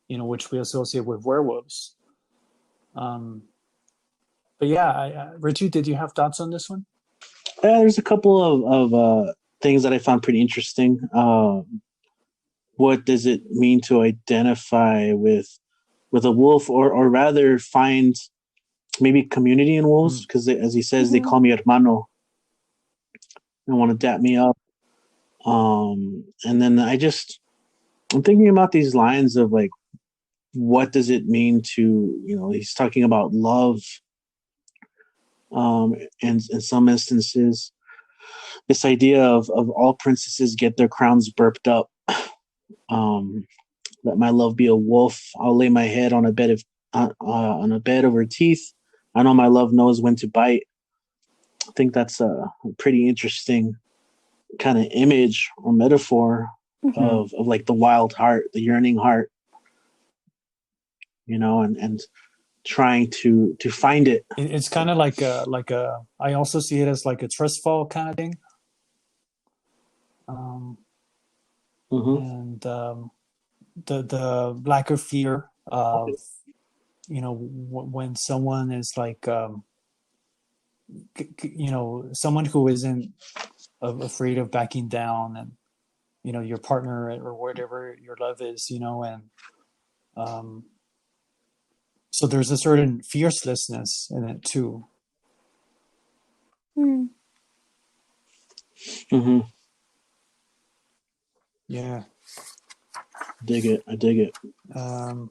which we associate with werewolves. um but yeah, Richie, did you have thoughts on this one? There's a couple of things that I found pretty interesting. What does it mean to identify with a wolf, or rather find maybe community in wolves? Mm. Because as he says, they Mm-hmm. call me hermano and want to dap me up. And then I'm thinking about these lines of like, what does it mean to, he's talking about love, and in some instances, this idea of all princesses get their crowns burped up. Um, Let my love be a wolf. I'll lay my head on a bed on a bed of her teeth. I know my love knows when to bite. I think that's a pretty interesting kind of image or metaphor Mm-hmm. of like the wild heart, the yearning heart, and trying to find it. It's kind of like a I also see it as like a trust fall kind of thing. um Mm-hmm. and the lack of fear of when someone is like someone who isn't afraid of backing down, and your partner or whatever your love is, and um so there's a certain fiercelessness in it too. Mm. Mm-hmm. Yeah. Dig it. I dig it. um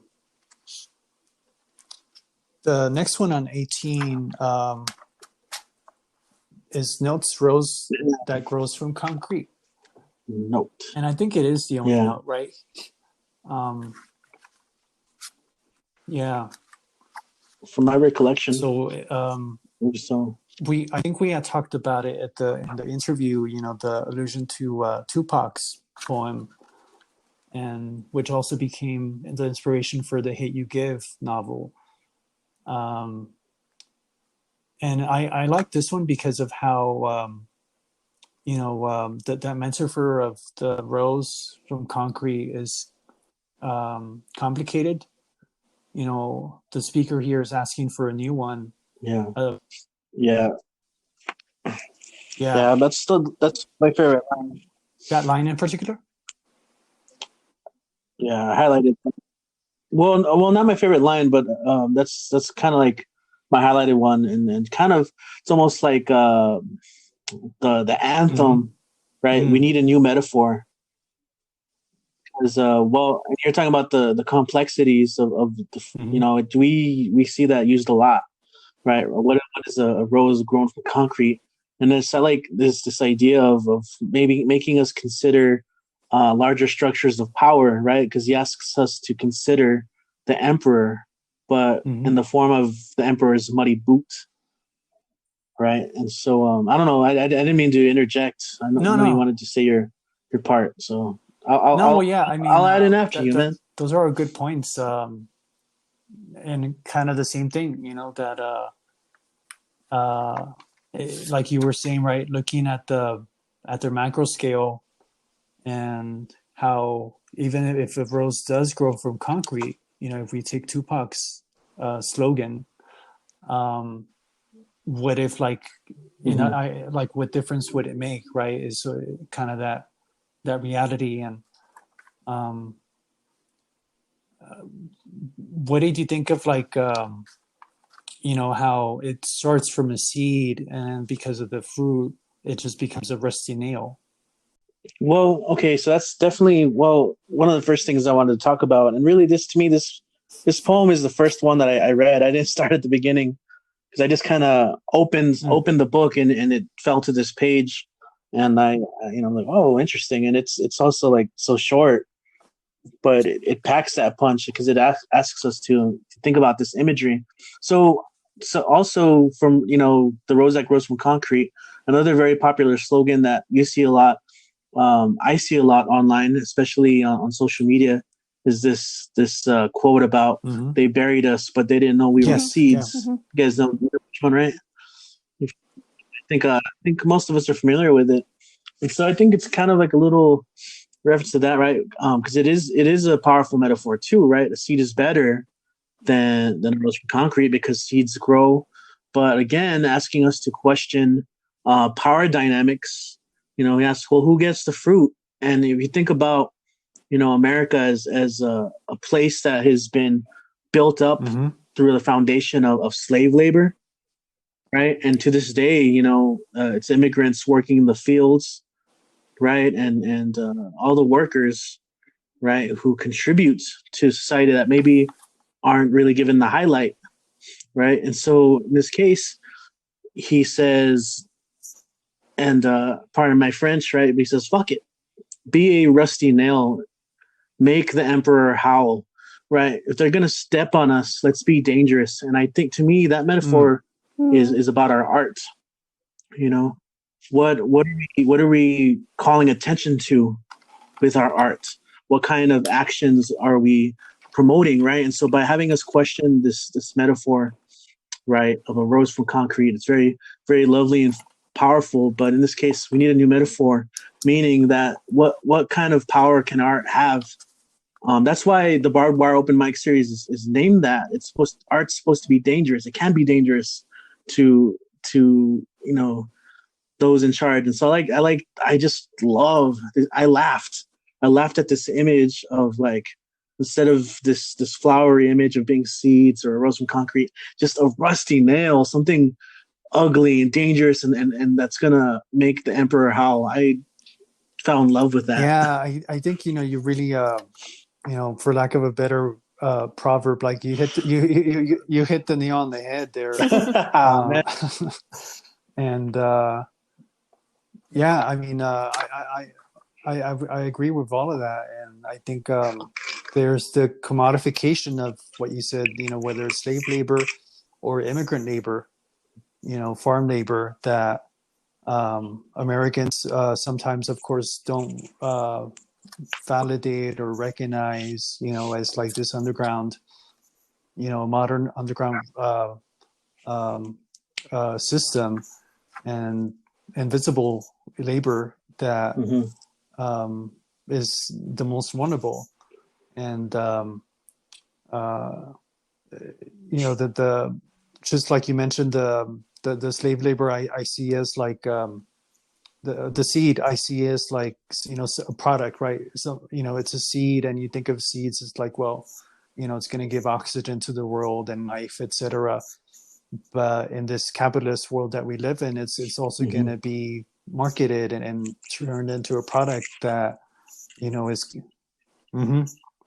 the next one on 18 is notes rose that grows from concrete. Note. And I think it is the only Yeah. note, right? um yeah. From my recollection. So So. I think we had talked about it in the interview, the allusion to Tupac's poem, and which also became the inspiration for the Hate You Give novel. um and I like this one because of how that metaphor of the rose from concrete is complicated, the speaker here is asking for a new one. Yeah. Uh, Yeah. yeah. Yeah. That's my favorite line. That line in particular? Yeah, I highlighted. Well, not my favorite line, but that's kind of like my highlighted one, and kind of it's almost like the Mm-hmm. anthem, right? We Mm-hmm. need a new metaphor. Because you're talking about the complexities of Mm-hmm. we see that used a lot, right? What is a rose grown from concrete? And it's like this idea of maybe making us consider larger structures of power, right? Because he asks us to consider the emperor, but Mm-hmm. in the form of the emperor's muddy boot, right? And so I don't know. I didn't mean to interject. I know you No. wanted to say your part, so I'll No, I'll, yeah, I mean, I'll add in after that you, that man. those are good points, and kind of the same thing, that uh, like you were saying, right? Looking at their macro scale, and how even if a rose does grow from concrete, if we take Tupac's slogan, um, what if, like, Hmm. I like, what difference would it make, right? Is kind of that reality. And um, what did you think of, like, how it starts from a seed, and because of the fruit, it just becomes a rusty nail? Well, okay, so that's definitely one of the first things I wanted to talk about, and really, this to me, this poem is the first one that I read. I didn't start at the beginning because I just kind of Mm. opened the book and it fell to this page, and I'm like, oh, interesting, and it's also like so short, but it packs that punch because it asks us to think about this imagery. So so also from the rose that grows from concrete, another very popular slogan that you see a lot, I see a lot online, especially on social media, is this quote about Hmm. they buried us, but they didn't know we were Yes, yeah. seeds. You guys know which one, right? I think most of us are familiar with it, and so I think it's kind of like a little reference to that, right? Because it is a powerful metaphor too, right? A seed is better than a rose from concrete because seeds grow, but again, asking us to question power dynamics. He asks, well, who gets the fruit? And if you think about America as a place that has been built up Hmm. through the foundation of slave labor, right? And to this day, it's immigrants working in the fields, right? And all the workers, right, who contribute to society that maybe aren't really given the highlight, right? And so in this case, he says, and pardon my French, right? But he says, "Fuck it, be a rusty nail, make the emperor howl." Right? If they're gonna step on us, let's be dangerous. And I think to me that Mm. metaphor is about our art. You know, what are we calling attention to with our art? What kind of actions are we promoting, right? And so by having us question this metaphor, right, of a rose from concrete, it's very, very lovely and powerful. But in this case, we need a new metaphor, meaning that what kind of power can art have? That's why the barbed wire open mic series is named that. Art's supposed to be dangerous. It can be dangerous to those in charge. And so I just love. I laughed at this image of, like, instead of this flowery image of being seeds or a rose from concrete, just a rusty nail, something ugly and dangerous, and that's gonna make the emperor howl. I fell in love with that. Yeah, I think, you really, for lack of a better proverb, like, you hit the nail on the head there. Man. uh, and yeah, I mean, I agree with all of that. And I think, there's the commodification of what you said, whether it's slave labor or immigrant labor, farm labor, that Americans sometimes, of course, don't validate or recognize, as, like, this underground, modern underground um, system, and invisible labor that Hmm. um, is the most vulnerable. And uh, the just like you mentioned, the slave labor I see as like the seed I see as like a product, right? So it's a seed, and you think of seeds as like, well, it's going to give oxygen to the world and life, etc. But in this capitalist world that we live in, it's also going to be marketed and turned into a product that is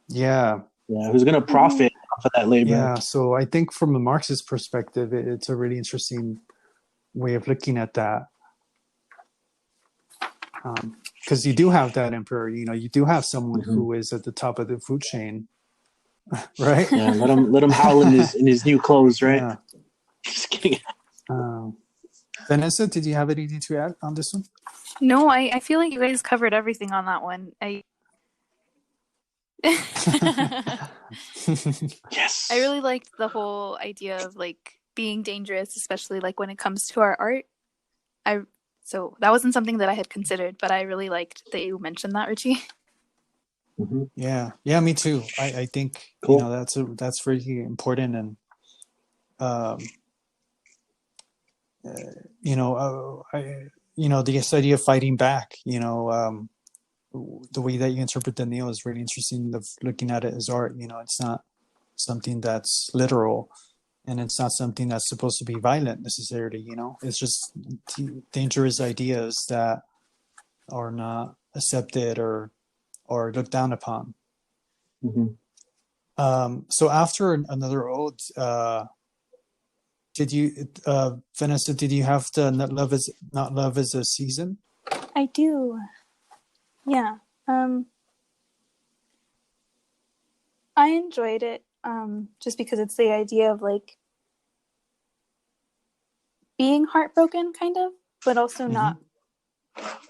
yeah. Who's going to profit off of that labor? Yeah, so I think from a Marxist perspective, it's a really interesting way of looking at that. Because you do have that emperor, you do have someone who is at the top of the food chain, right? Yeah, let him howl in his new clothes, right? Yeah. Just kidding. Vanessa, did you have anything to add on this one? No, I feel like you guys covered everything on that one. Yes. I really liked the whole idea of like being dangerous, especially like when it comes to our art. So that wasn't something that I had considered, but I really liked that you mentioned that, Richie. Yeah, me too. I think cool. That's really important, and this idea of fighting back, the way that you interpret the Neo is really interesting. Of looking at it as art, it's not something that's literal, and it's not something that's supposed to be violent necessarily. It's just dangerous ideas that are not accepted or looked down upon. So after Another Ode, did you, Vanessa? Did you have the Not Love Is a Season? I do. Yeah. I enjoyed it just because it's the idea of like being heartbroken, kind of, but also not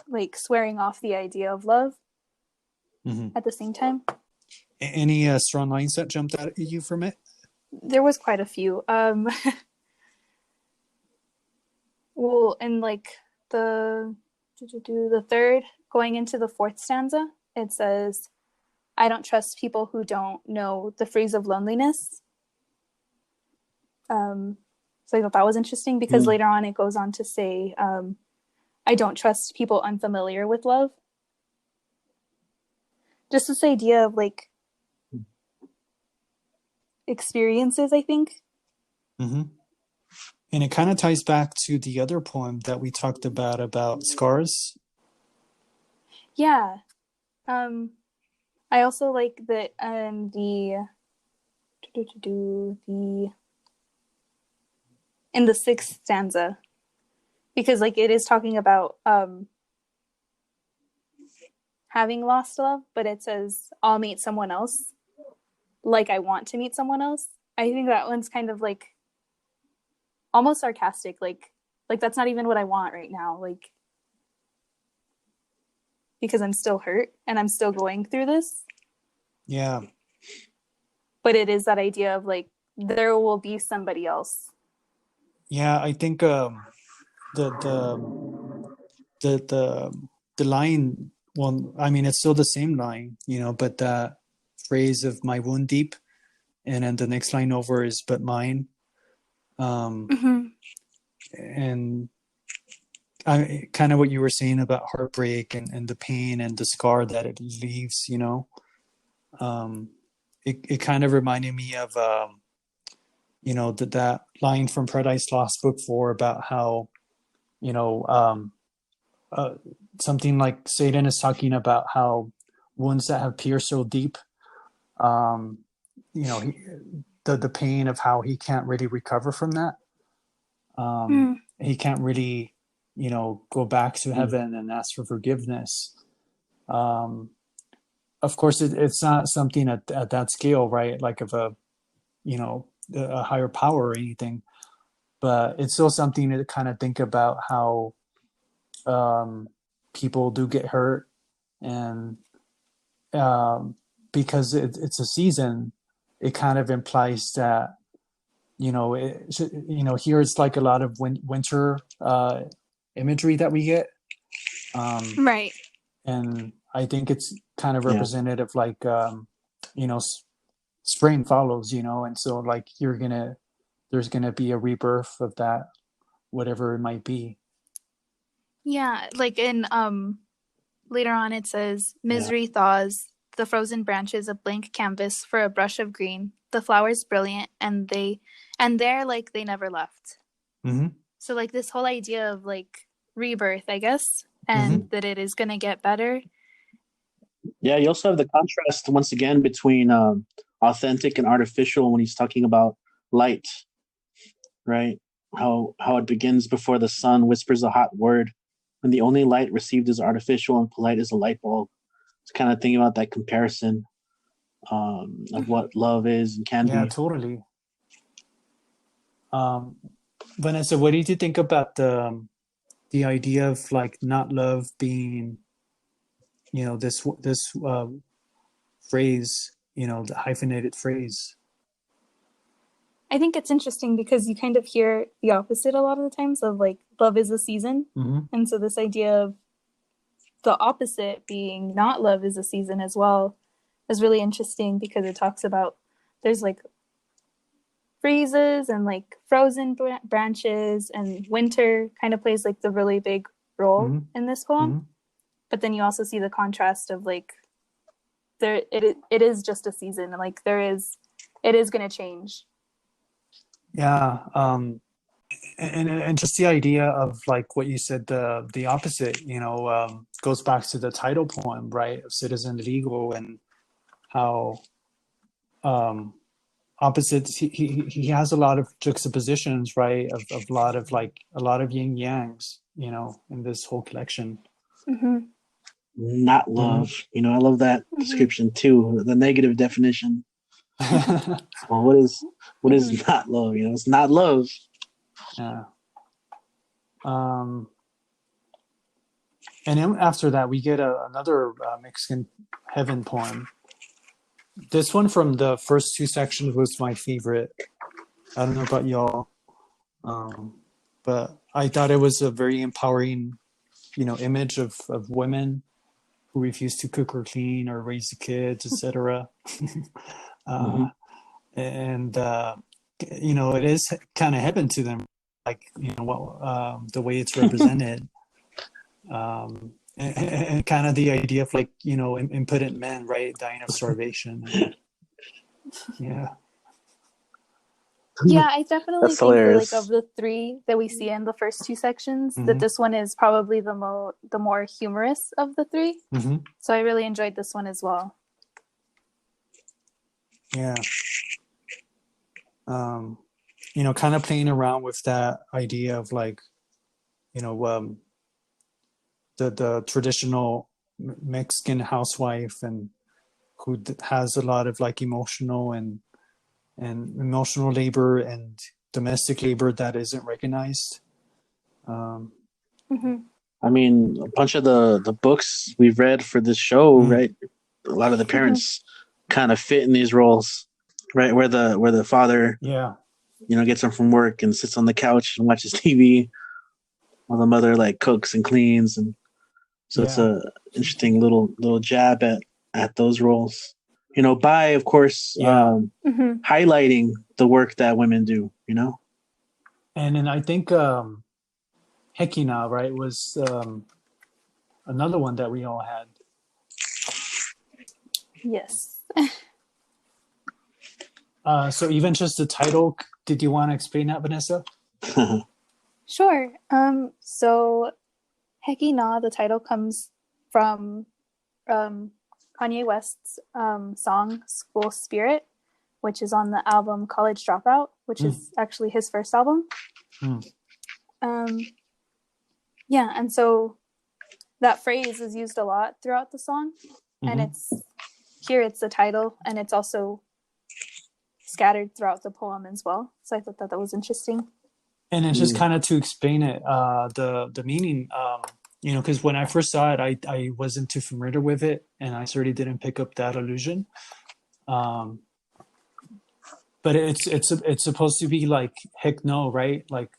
like swearing off the idea of love at the same time. Any strong lines that jumped out at you from it? There was quite a few. Well, in like the third, going into the fourth stanza, it says, "I don't trust people who don't know the phrase of loneliness." So I thought that was interesting because later on it goes on to say, "I don't trust people unfamiliar with love." Just this idea of like experiences, I think. And it kind of ties back to the other poem that we talked about scars. Yeah. I also like that in the sixth stanza, because like it is talking about having lost love, but it says, "I'll meet someone else like I want to meet someone else." I think that one's kind of like almost sarcastic, like that's not even what I want right now, like, because I'm still hurt and I'm still going through this. Yeah. But it is that idea of like there will be somebody else. Yeah, I think the line, well, I mean, it's still the same line, but that phrase of "my wound deep," and then the next line over is "but mine." And kind of what you were saying about heartbreak and the pain and the scar that it leaves, it kind of reminded me of that line from Paradise Lost Book 4 about how something like Satan is talking about how wounds that have pierced so deep, the pain of how he can't really recover from that. He can't really, go back to heaven and ask for forgiveness. Of course, it's not something at that scale, right? Like of a higher power or anything, but it's still something to kind of think about how people do get hurt, and because it's a season, it kind of implies that here it's like a lot of winter imagery that we get, right, and I think it's kind of representative, like spring follows, and so like there's gonna be a rebirth of that, whatever it might be. Yeah, like in later on it says, Yeah. misery thaws, the frozen branches a blank canvas for a brush of green, the flowers brilliant, and they're like they never left. Mm-hmm. So like this whole idea of like rebirth, I guess, and that it is gonna get better. Yeah, you also have the contrast once again between authentic and artificial when he's talking about light, right? How it begins before the sun whispers a hot word, and the only light received is artificial and polite as a light bulb. It's kind of thinking about that comparison of what love is and can Yeah, be. totally. Vanessa, what did you think about the idea of like not love being, this phrase, the hyphenated phrase? I think it's interesting because you kind of hear the opposite a lot of the times of like love is a season. Mm-hmm. And so this idea of the opposite being not love is a season as well is really interesting because it talks about there's like freezes and like frozen branches, and winter kind of plays like the really big role in this poem. Mm-hmm. But then you also see the contrast of like it is just a season, and like it is going to change. Yeah, and just the idea of like what you said, the opposite, goes back to the title poem, right, of Citizen Legal, and how opposites. He has a lot of juxtapositions, right, of a lot of yin yangs, in this whole collection. Mm-hmm. Not love. I love that description too. The negative definition. Well, what is not love? It's not love. Yeah. And then after that, we get another Mexican heaven poem. This one from the first two sections was my favorite. I don't know about y'all, but I thought it was a very empowering, image of women who refuse to cook or clean or raise the kids, etc. And it is kind of heaven to them, like the way it's represented, and kind of the idea of like impotent men, right, dying of starvation. Yeah. Yeah, I definitely That's think that, hilarious. like, of the three that we see in the first two sections, that this one is probably the more humorous of the three. So I really enjoyed this one as well. Yeah. Kind of playing around with that idea of like, the traditional Mexican housewife, and who has a lot of like emotional labor and domestic labor that isn't recognized. I mean, a bunch of the books we've read for this show, right? A lot of the parents kind of fit in these roles, right? Where the father, gets home from work and sits on the couch and watches TV, while the mother like cooks and cleans, and so it's a interesting little jab at those roles. By of course highlighting the work that women do. And then I think Hekina, right, was another one that we all had. Yes. So even just the title, did you want to explain that, Vanessa? Sure. So Heki Na, the title comes from Kanye West's song School Spirit, which is on the album College Dropout, which is actually his first album. Yeah, and so that phrase is used a lot throughout the song, and it's the title, and it's also scattered throughout the poem as well. So I thought that was interesting. And it's just kind of to explain it, the meaning, because when I first saw it, I wasn't too familiar with it, and I certainly didn't pick up that allusion. But it's supposed to be like heck no, right? Like,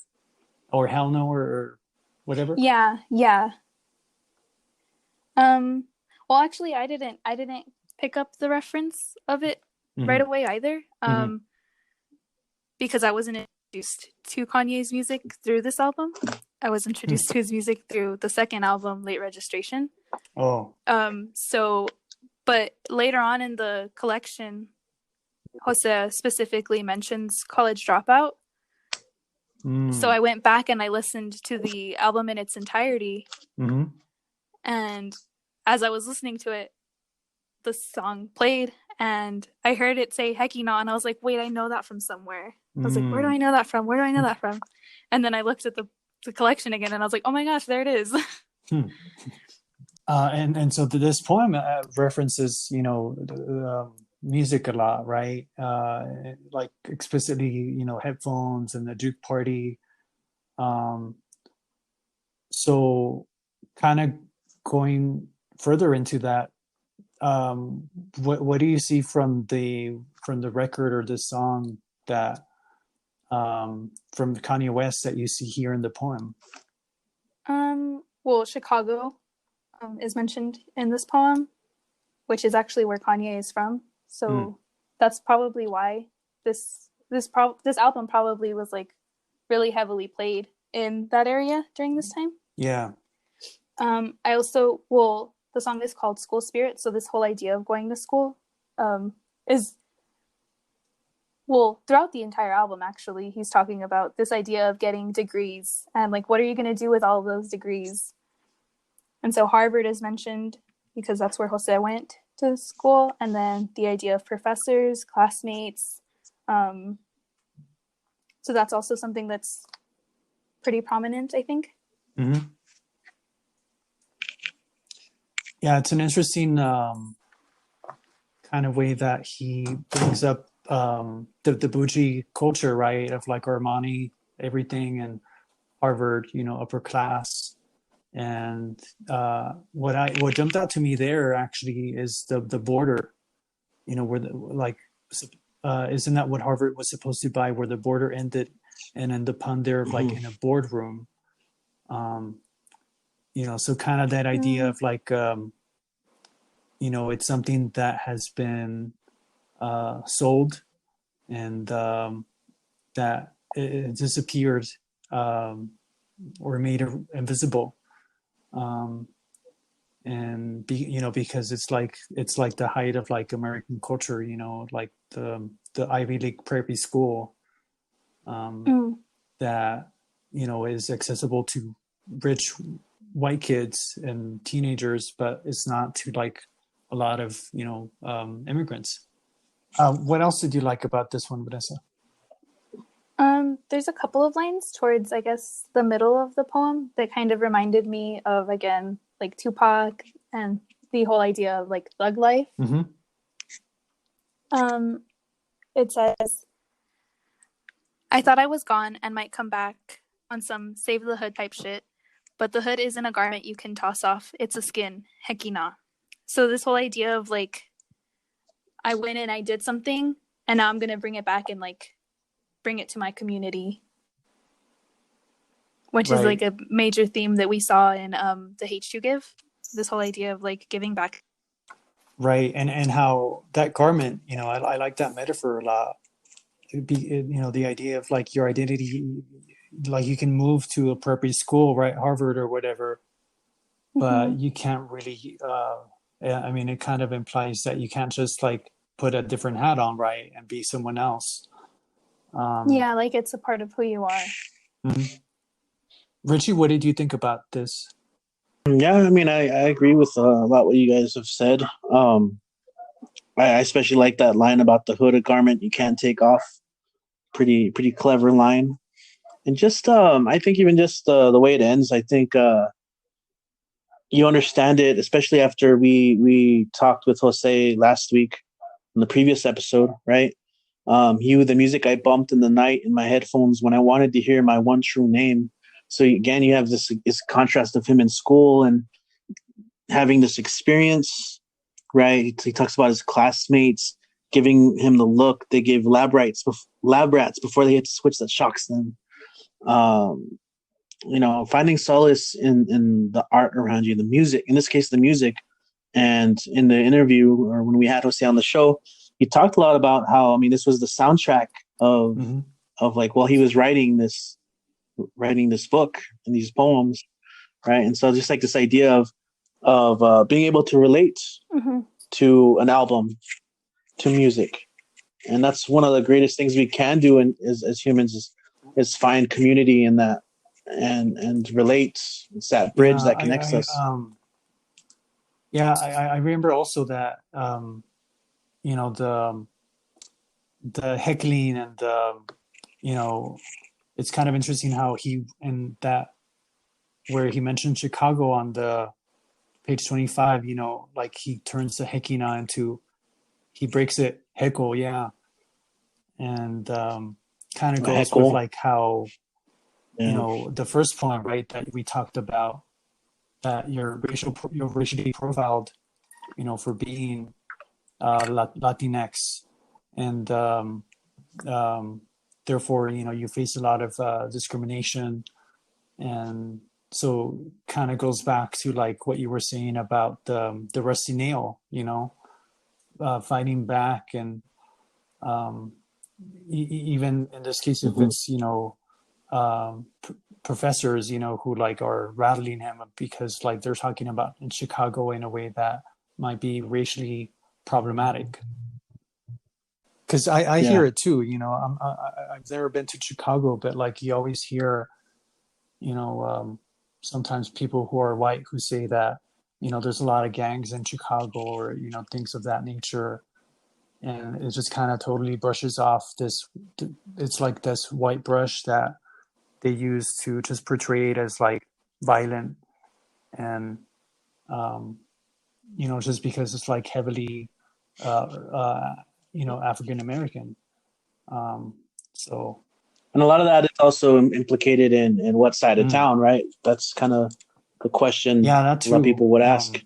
or hell no, or whatever. Yeah. Well, actually, I didn't pick up the reference of it right away either, Mm-hmm. because I wasn't introduced to Kanye's music through this album. I was introduced to his music through the second album, Late Registration. Oh. But later on in the collection, Jose specifically mentions College Dropout. So I went back and I listened to the album in its entirety. Mm-hmm. And as I was listening to it, the song played and I heard it say Hecky Na, and I was like, wait, I know that from somewhere. I was like, where do I know that from? Where do I know that from? And then I looked at the collection again and I was like, oh my gosh, there it is. And so this poem references, music a lot, right? Like explicitly, headphones and the juke party. So kind of going further into that, what do you see from the record or the song that from Kanye West that you see here in the poem? Well, Chicago is mentioned in this poem, which is actually where Kanye is from. So that's probably why this album probably was like really heavily played in that area during this time. Yeah. I also, the song is called School Spirit. So this whole idea of going to school is, throughout the entire album, actually, he's talking about this idea of getting degrees and like, what are you going to do with all of those degrees? And so Harvard is mentioned because that's where Jose went to school. And then the idea of professors, classmates. So that's also something that's pretty prominent, I think. Mm-hmm. Yeah, it's an interesting kind of way that he brings up the bougie culture, right? Of like Armani, everything, and Harvard, upper class. And what jumped out to me there actually is the border, where isn't that what Harvard was supposed to be, where the border ended, and then the pun there of like in a boardroom. So kind of that idea of like, it's something that has been sold and that it disappeared or made invisible. And because it's like the height of like American culture, like the Ivy League preppy school that is accessible to rich white kids and teenagers, but it's not to like a lot of immigrants. What else did you like about this one, Vanessa? There's a couple of lines towards, I guess, the middle of the poem that kind of reminded me of, again, like Tupac and the whole idea of like thug life. Mm-hmm. It says, I thought I was gone and might come back on some save the hood type shit, but the hood isn't a garment you can toss off. It's a skin. Hecky nah. So this whole idea of like, I went and I did something and now I'm going to bring it back and like bring it to my community, which is like a major theme that we saw in the Hate You Give, this whole idea of like giving back. Right. And how that garment, I like that metaphor a lot. It'd be, the idea of like your identity, like you can move to a preppy school, right? Harvard or whatever, but you can't really, it kind of implies that you can't just like put a different hat on, right? And be someone else. Yeah, like it's a part of who you are. Mm-hmm. Richie, what did you think about this? Yeah, I agree with a lot what you guys have said. I especially like that line about the hooded garment you can't take off. Pretty clever line. And just I think even just the way it ends, I think you understand it, especially after we talked with Jose last week in the previous episode, right? The music I bumped in the night in my headphones when I wanted to hear my one true name. So again, you have this contrast of him in school and having this experience, right? He talks about his classmates giving him the look. They gave lab rats before they had to switch that shocks them. Finding solace in the art around you, the music, in this case, the music. And in the interview or when we had Jose on the show, he talked a lot about how, I mean, this was the soundtrack of like, while he was writing this book and these poems, right? And so just like this idea of being able to relate to an album, to music, and that's one of the greatest things we can do as humans is find community in that and relate. It's that bridge that connects us. I remember also that the heckling and it's kind of interesting how he in that where he mentioned Chicago on the page 25, like he turns the hekina into, he breaks it heckle, and kind of goes with like how the first poem, right, that we talked about, that you're racially profiled, for being Latinx, and therefore you face a lot of discrimination, and so kind of goes back to like what you were saying about the rusty nail, fighting back, and even in this case, if it's professors, who like are rattling him because like they're talking about in Chicago in a way that might be racially problematic. Because I hear it too, I've never been to Chicago, but like you always hear, sometimes people who are white who say that, there's a lot of gangs in Chicago, or, things of that nature. And it just kind of totally brushes off it's like this white brush that they use to just portray it as like violent, and, just because it's like heavily, African American. So. And a lot of that is also implicated in what side of town, right? That's kind of the question a lot of people would ask.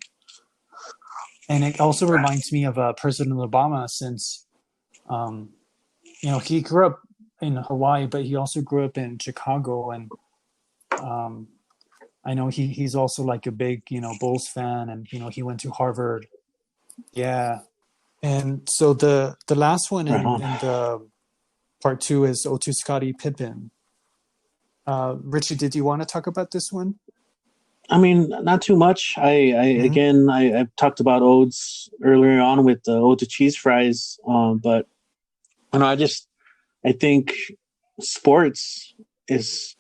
And it also reminds me of President Obama, since, he grew up in Hawaii, but he also grew up in Chicago. And I know he's also like a big, Bulls fan, and, he went to Harvard. Yeah. And so the last one in the part 2 is Ode to Scottie Pippen. Richie, did you want to talk about this one? I mean, not too much. I talked about odes earlier on with the ode to cheese fries, but I think sports is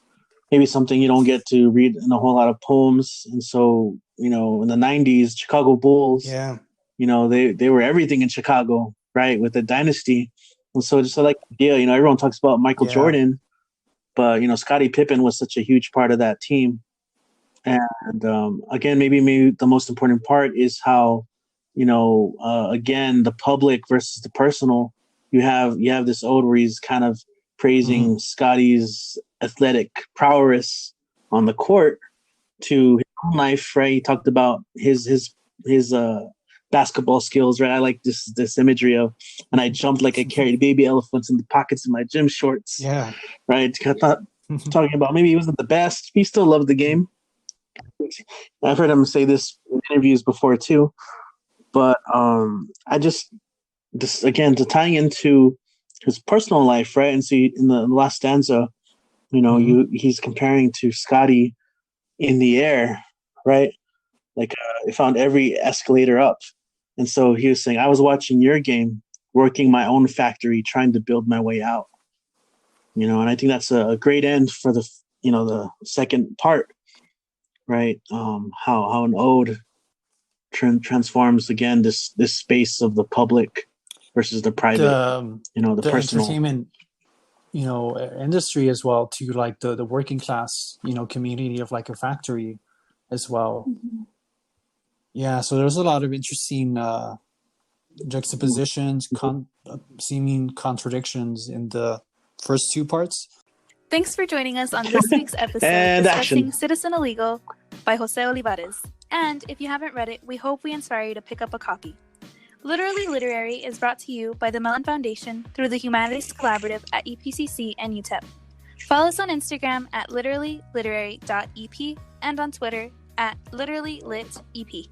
maybe something you don't get to read in a whole lot of poems, and so in the '90s, Chicago Bulls, they were everything in Chicago, right, with the dynasty. And so just like the idea, everyone talks about Michael Jordan, but Scottie Pippen was such a huge part of that team. And again, maybe the most important part is how, again, the public versus the personal. You have this ode where he's kind of praising Scottie's athletic prowess on the court to his own life, right? He talked about his basketball skills, right? I like this imagery of, and I jumped like I carried baby elephants in the pockets of my gym shorts. Yeah. Right. I thought, talking about maybe he wasn't the best. He still loved the game. I've heard him say this in interviews before too. But again, to tying into his personal life, right? And see in the last stanza, he's comparing to Scottie in the air, right? Like I found every escalator up. And so he was saying, I was watching your game, working my own factory, trying to build my way out. And I think that's a great end for the second part, right? How an ode transforms again this space of the public versus the private, the personal. Entertainment, industry as well, to like the working class, community of like a factory as well. Yeah, so there's a lot of interesting juxtapositions, seeming contradictions in the first 2 parts. Thanks for joining us on this week's episode discussing Citizen Illegal by José Olivarez. And if you haven't read it, we hope we inspire you to pick up a copy. Literally Literary is brought to you by the Mellon Foundation through the Humanities Collaborative at EPCC and UTEP. Follow us on Instagram at literallyliterary.ep and on Twitter at literallylitep.